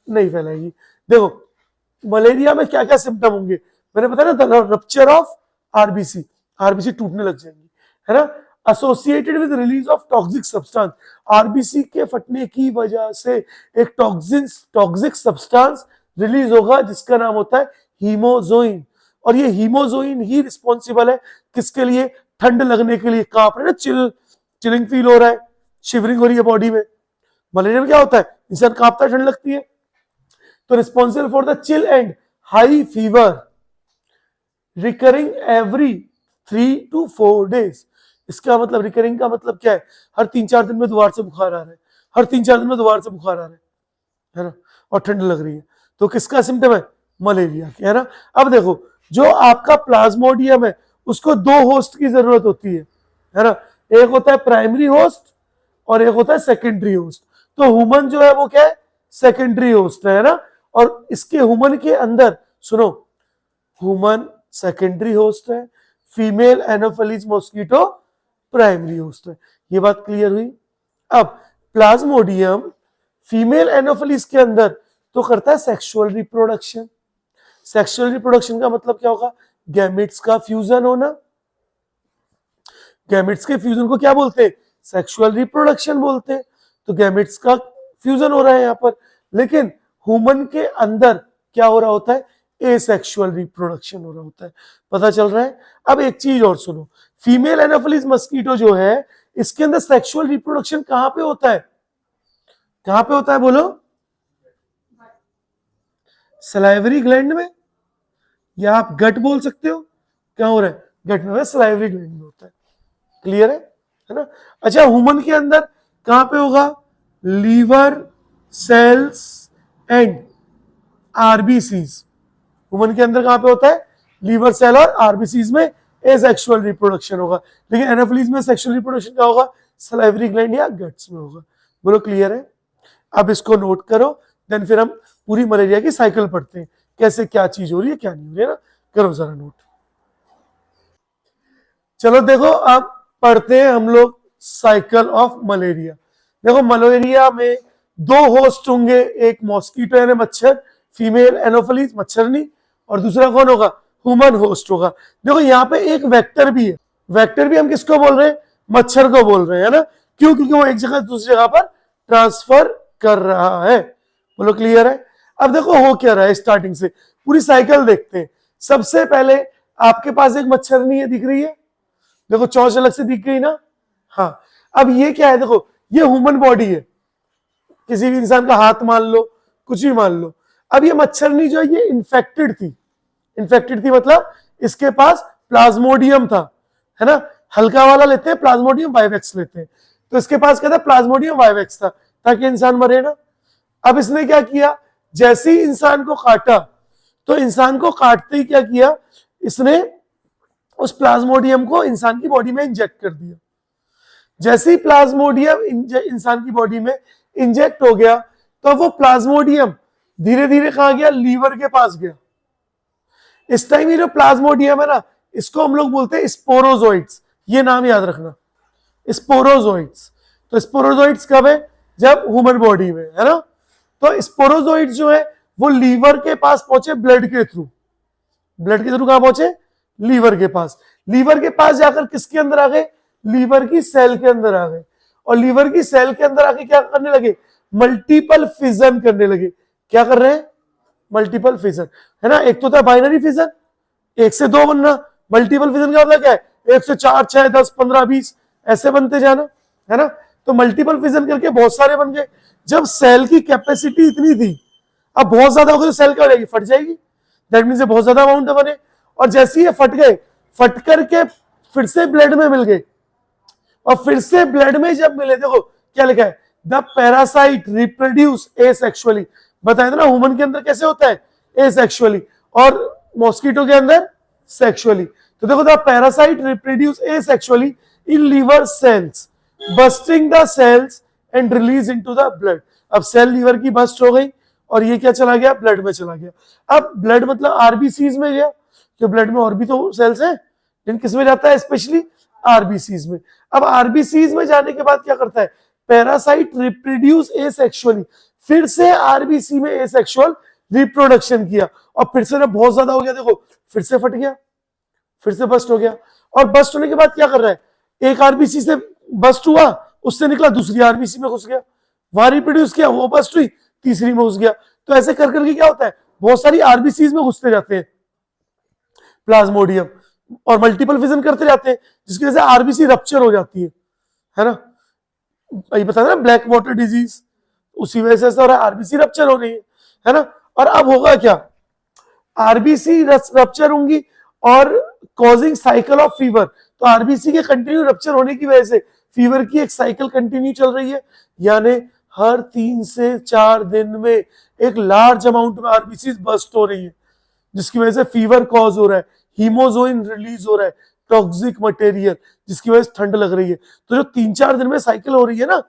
नहीं फैलाएगी। देखो मलेरिया में क्या क्या सिम्टम होंगे, मैंने बताया ना, रप्चर ऑफ आरबीसी, आरबीसी टूटने लग जाएंगी, है ना, associated with release of toxic substance, RBC के फटने की वजह से एक टॉक्सिक सब्सटेंस रिलीज होगा जिसका नाम होता है हीमोजोइन, और ये हीमोजोइन ही रिस्पॉन्सिबल है किसके लिए, ठंड लगने के लिए, कांप रहे ना, चिलिंग फील हो रहा है, शिवरिंग हो रही है बॉडी में। मलेरिया में क्या होता है, इंसान कांपता है, ठंड लगती है, तो responsible for the chill and high fever recurring every 3 to 4 days। इसका मतलब रिकरिंग का मतलब क्या है, हर 3-4 दिन में दोबारा से बुखार आ रहा है, हर 3-4 दिन में दोबारा से बुखार आ रहा है ना, और ठंड लग रही है, तो किसका सिम्टम है, मलेरिया के, है ना। अब देखो जो आपका प्लाज्मोडियम है उसको 2 होस्ट की जरूरत होती है ना, एक होता है प्राइमरी होस्ट और एक होता है सेकेंडरी होस्ट। तो ह्यूमन जो है वो क्या है, सेकेंडरी होस्ट है ना, और इसके ह्यूमन के अंदर सुनो, ह्यूमन सेकेंडरी होस्ट है, female anopheles mosquito primary host है, ये बात क्लियर हुई। अब प्लाज्मोडियम फीमेल एनोफिलीज के अंदर तो करता है सेक्सुअल रिप्रोडक्शन। सेक्सुअल रिप्रोडक्शन का मतलब क्या होगा? गैमेट्स का फ्यूजन होना। गैमेट्स के फ्यूजन को क्या बोलते हैं? सेक्सुअल रिप्रोडक्शन बोलते हैं। तो गैमेट्स का फ्यूजन हो रहा है यहाँ पर, लेकिन ह्यूमन के अंदर क्या हो रहा होता है? एसेक्सुअल रिप्रोडक्शन हो रहा होता है। पता चल रहा है? अब एक चीज और सुनो, फीमेल एनोफिलीज मस्कीटो जो है इसके अंदर सेक्सुअल रिप्रोडक्शन कहां पे होता है? कहां पे होता है बोलो? सलाइवरी ग्लैंड में, या आप गट बोल सकते हो। क्या हो रहा है? गट में, सलाइवरी ग्लैंड में होता है। क्लियर है ना? अच्छा, ह्यूमन के अंदर कहां पे होगा? Liver cells and RBCs. Human के अंदर कहां पे होता है? लीवर सेल और आरबीसीज में एसेक्सुअल रिप्रोडक्शन होगा। लेकिन एनाफिलीज में सेक्सुअल रिप्रोडक्शन क्या होगा? सलाइवरी ग्लैंड या गट्स में होगा। बोलो क्लियर है? अब इसको नोट करो, देन फिर हम पूरी मलेरिया की साइकिल पढ़ते हैं, कैसे क्या चीज हो रही है क्या नहीं हो रही है ना। करो जरा नोट। चलो देखो, अब पढ़ते हैं हम लोग साइकिल ऑफ मलेरिया। देखो, मलेरिया में दो होस्ट होंगे, एक मॉस्किटो यानी मच्छर, फीमेल एनोफिलीज मच्छरनी, और दूसरा कौन होगा? ह्यूमन होस्ट होगा। देखो यहाँ पे एक वेक्टर भी है। वेक्टर भी हम किसको बोल रहे हैं? मच्छर को बोल रहे हैं, है ना। क्यों? क्योंकि वो एक जगह से दूसरी जगह पर ट्रांसफर कर रहा है। बोलो क्लियर है? अब देखो हो क्या रहा है, स्टार्टिंग से पूरी साइकिल देखते हैं। सबसे पहले आपके पास एक मच्छरनी है, दिख रही है? देखो चोंच अलग से दिख गई ना। हाँ, अब ये क्या है? देखो ये ह्यूमन बॉडी है, किसी भी इंसान का हाथ मान लो, कुछ भी मान लो। अब ये मच्छरनी जो है ये इन्फेक्टेड थी। इन्फेक्टेड थी मतलब इसके पास प्लाज्मोडियम था, है ना। हल्का वाला लेते हैं, प्लाज्मोडियम वाइवेक्स लेते हैं। तो इसके पास क्या था? प्लाज्मोडियम वाइवेक्स था, ताकि इंसान मरे ना। अब इसने क्या किया? जैसे ही इंसान को काटा, तो इंसान को काटते ही क्या किया? इसने उस प्लाज्मोडियम को इंसान की बॉडी में इंजेक्ट कर दिया। जैसे ही प्लाज्मोडियम इंसान की बॉडी में इंजेक्ट हो गया, तो वो प्लाज्मोडियम धीरे धीरे कहां गया? लीवर के पास गया। इस टाइम ये जो प्लाज्मोडियम है ना, इसको हम लोग बोलते हैं स्पोरोजोइट्स। ये नाम याद रखना, स्पोरोजोइट्स। तो स्पोरोजोइट्स कब है? जब ह्यूमन बॉडी में, है ना। तो स्पोरोजोइट्स जो है वो लीवर के पास पहुंचे ब्लड के थ्रू। ब्लड के थ्रू कहां पहुंचे? लीवर के पास। लीवर के पास जाकर किसके अंदर आ गए? लीवर की सेल के अंदर आ गए। और लीवर की सेल के अंदर आके क्या करने लगे? मल्टीपल फिजन करने लगे। क्या कर रहे हैं? मल्टीपल फिजन, है ना। एक तो था बाइनरी फिजन, एक से दो बनना। मल्टीपल फिजन का मतलब क्या है? एक से 4, 6, 10, 15, 20 ऐसे बनते जाना, है ना। तो मल्टीपल फिजन करके बहुत सारे बन गए। जब सेल की कैपेसिटी इतनी थी, अब बहुत ज्यादा हो गई तो सेल क्या हो जाएगी? फट जाएगी। दैट मीन्स बहुत ज्यादा अमाउंट बने। और जैसे ही ये फट गए, फट करके फिर से ब्लड में मिल गए। और फिर से ब्लड में जब मिले, देखो क्या लिखा है? The parasite reproduce asexually. बताया था ना ह्यूमन के अंदर कैसे होता है? एसेक्सुअली, और मॉस्किटो के अंदर सेक्सुअली। तो देखो, the parasite reproduce asexually in liver cells, bursting the cells and release into the blood. अब सेल लीवर की बस्ट हो गई और ये क्या चला गया? ब्लड में चला गया। अब ब्लड मतलब आरबीसीज में गया, कि ब्लड में और भी तो सेल्स हैं, लेकिन किस में जाता है? स्पेशली आरबीसीज में। अब आरबीसीज में जाने के बाद क्या करता है? पैरासाइट रिप्रोड्यूस एसेक्सुअली, फिर से आरबीसी में एसेक्सुअल रिप्रोडक्शन किया, और फिर से बहुत ज्यादा हो गया, देखो फिर से फट गया, फिर से बस्ट हो गया। और बस्ट होने के बाद क्या कर रहा है? एक आरबीसी से बस्ट हुआ, उससे निकला, दूसरी आरबीसी में घुस गया, वहां रिप्रोड्यूस किया, वो बस्ट हुई, तीसरी में घुस गया। तो ऐसे कर करके क्या होता है? बहुत सारी आरबीसीज में घुसते जाते हैं प्लाज्मोडियम, और मल्टीपल फिजन करते जाते हैं, जिसकी वजह से आरबीसी रप्चर हो जाती है ना। ये बता ना ब्लैक वाटर डिजीज, उसी वजह से ऐसा हो रहा है, आरबीसी रप्चर हो रही है ना। और अब होगा क्या? आरबीसी रप्चर होंगी और कॉजिंग साइकिल ऑफ फीवर। तो आरबीसी के कंटिन्यू रप्चर होने की वजह से फीवर की एक साइकिल कंटिन्यू चल रही है, यानी हर 3 से 4 दिन में एक लार्ज अमाउंट में आरबीसी बस्ट हो रही है, जिसकी वजह से फीवर कॉज हो रहा है, हीमोजोइन रिलीज हो रहा है, टॉक्सिक मटेरियल, जिसकी वजह से ठंड लग रही है। तो जो 3-4 दिन में साइकिल हो रही है ना,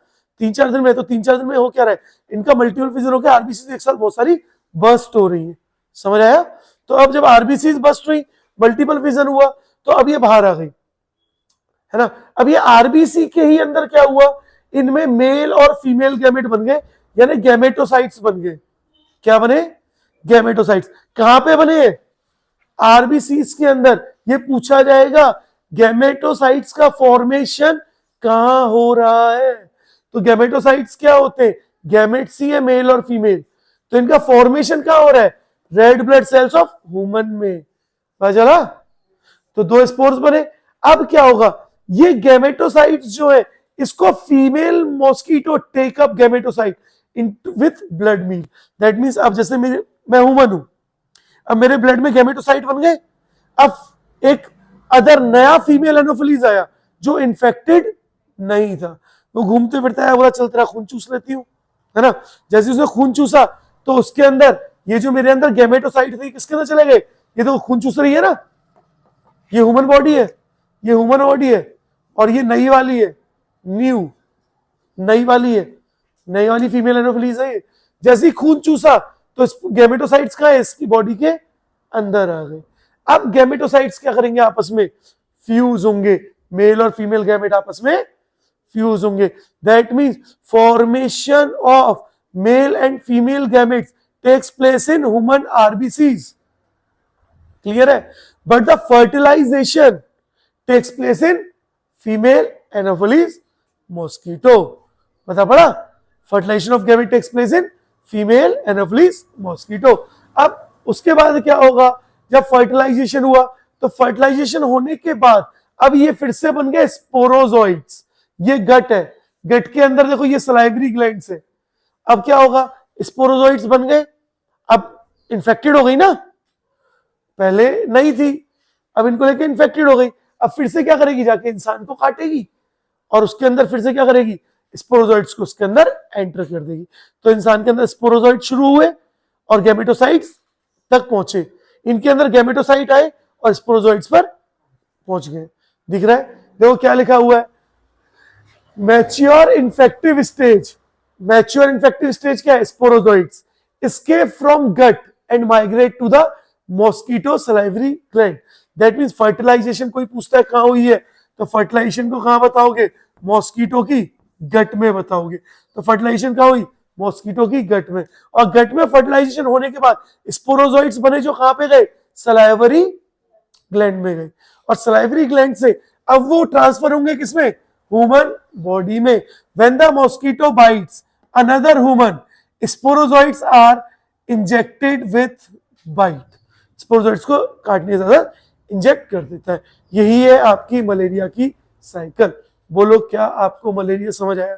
3-4 दिन में, तो 3-4 दिन में हो क्या रहा है? इनका मल्टीपल फिजन होकर आरबीसी एक साथ बहुत सारी बस्ट हो रही है। समझ आया? तो अब जब आरबीसी बस्ट हुई, मल्टीपल फिजन हुआ, तो अब ये बाहर आ गई, है ना। अब ये आरबीसी के ही अंदर क्या हुआ? इनमें मेल और फीमेल गैमेट बन गए, यानी गैमेटोसाइट्स बन गए। क्या बने? गैमेटोसाइट्स। कहां पे बने? आरबीसीज के अंदर। ये पूछा जाएगा गैमेटोसाइट्स का फॉर्मेशन कहां हो रहा है। तो गैमेटोसाइट्स क्या होते हैं? गैमेट्स ही है, मेल और फीमेल। तो इनका फॉर्मेशन कहां हो रहा है? Red blood cells of human में। पता चला? तो दो स्पोर्स बने। अब क्या होगा? ये गैमेटोसाइट्स जो है, इसको female mosquito take up gametocyte in with blood meal. That means अब जैसे मैं ह्यूमन हूं, अब मेरे ब्लड में गैमेटोसाइट बन गए। अब एक अदर नया फीमेल एनोफिलीज आया जो इन्फेक्टेड नहीं था, वो घूमते फिरता है, बोला चल तेरा खून चूस लेती हूँ, है ना। जैसे उसने खून चूसा तो उसके अंदर ये जो मेरे अंदर गैमेटोसाइट थी किसके अंदर चले गए? ये तो खून चूस रही है ना, ये ह्यूमन बॉडी है, ये ह्यूमन बॉडी है, और ये नई वाली है, नई वाली फीमेल एनोफिलीज है। जैसे ही खून चूसा तो गैमेटोसाइट्स कहां है? इसकी बॉडी के अंदर आ गए। अब गैमेटोसाइट्स क्या करेंगे? आपस में फ्यूज होंगे, मेल और फीमेल गैमेट आपस में फ्यूज होंगे। That means formation of male and female gametes takes place in human RBCs. Clear है? But the fertilization takes place in female anopheles mosquito. पता पड़ा? Fertilization of gamete takes place in female anopheles mosquito. अब उसके बाद क्या होगा? जब fertilisation हुआ तो फर्टिलाइजेशन होने के बाद अब ये फिर से बन गए स्पोरोजोइट्स। ये गट है, गट के अंदर देखो ये सलाइवरी ग्लैंड्स है। अब क्या होगा? स्पोरोजोइट्स बन गए। अब इन्फेक्टेड हो गई ना, पहले नहीं थी, अब इनको लेके इन्फेक्टेड हो गई। अब फिर से क्या करेगी? जाके इंसान को काटेगी और उसके अंदर फिर से क्या करेगी? स्पोरोजोइट्स को उसके अंदर एंटर कर देगी। तो इंसान के अंदर स्पोरोजोइट शुरू हुए और गैमेटोसाइट्स तक पहुंचे। इनके अंदर गैमेटोसाइट आए और स्पोरोजोइट्स पर पहुंच गए। दिख रहा है? देखो क्या लिखा हुआ है, mature infective stage. Mature infective stage क्या है? Sporozoites escape from gut and migrate to the mosquito salivary gland. That means fertilisation कोई पूछता है कहां हुई है, तो फर्टिलाइजेशन को कहां बताओगे? मॉस्किटो की गट में बताओगे। तो फर्टिलाइजेशन कहां हुई? मॉस्किटो की गट में। और गट में फर्टिलाइजेशन होने के बाद स्पोरोजोइट्स बने जो कहां पे गए? सलाइवरी ग्लैंड में गए। और सलाइवरी ग्लैंड से अब वो ट्रांसफर होंगे किसमें? ह्यूमन बॉडी में। When the mosquito bites another human, sporozoites are injected with bite. Sporozoites को काटने से ज्यादा इंजेक्ट कर देता है। यही है आपकी मलेरिया की साइकिल। बोलो क्या आपको मलेरिया समझ आया?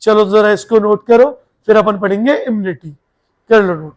चलो जरा इसको नोट करो, फिर अपन पढ़ेंगे इम्यूनिटी। कर लो नोट।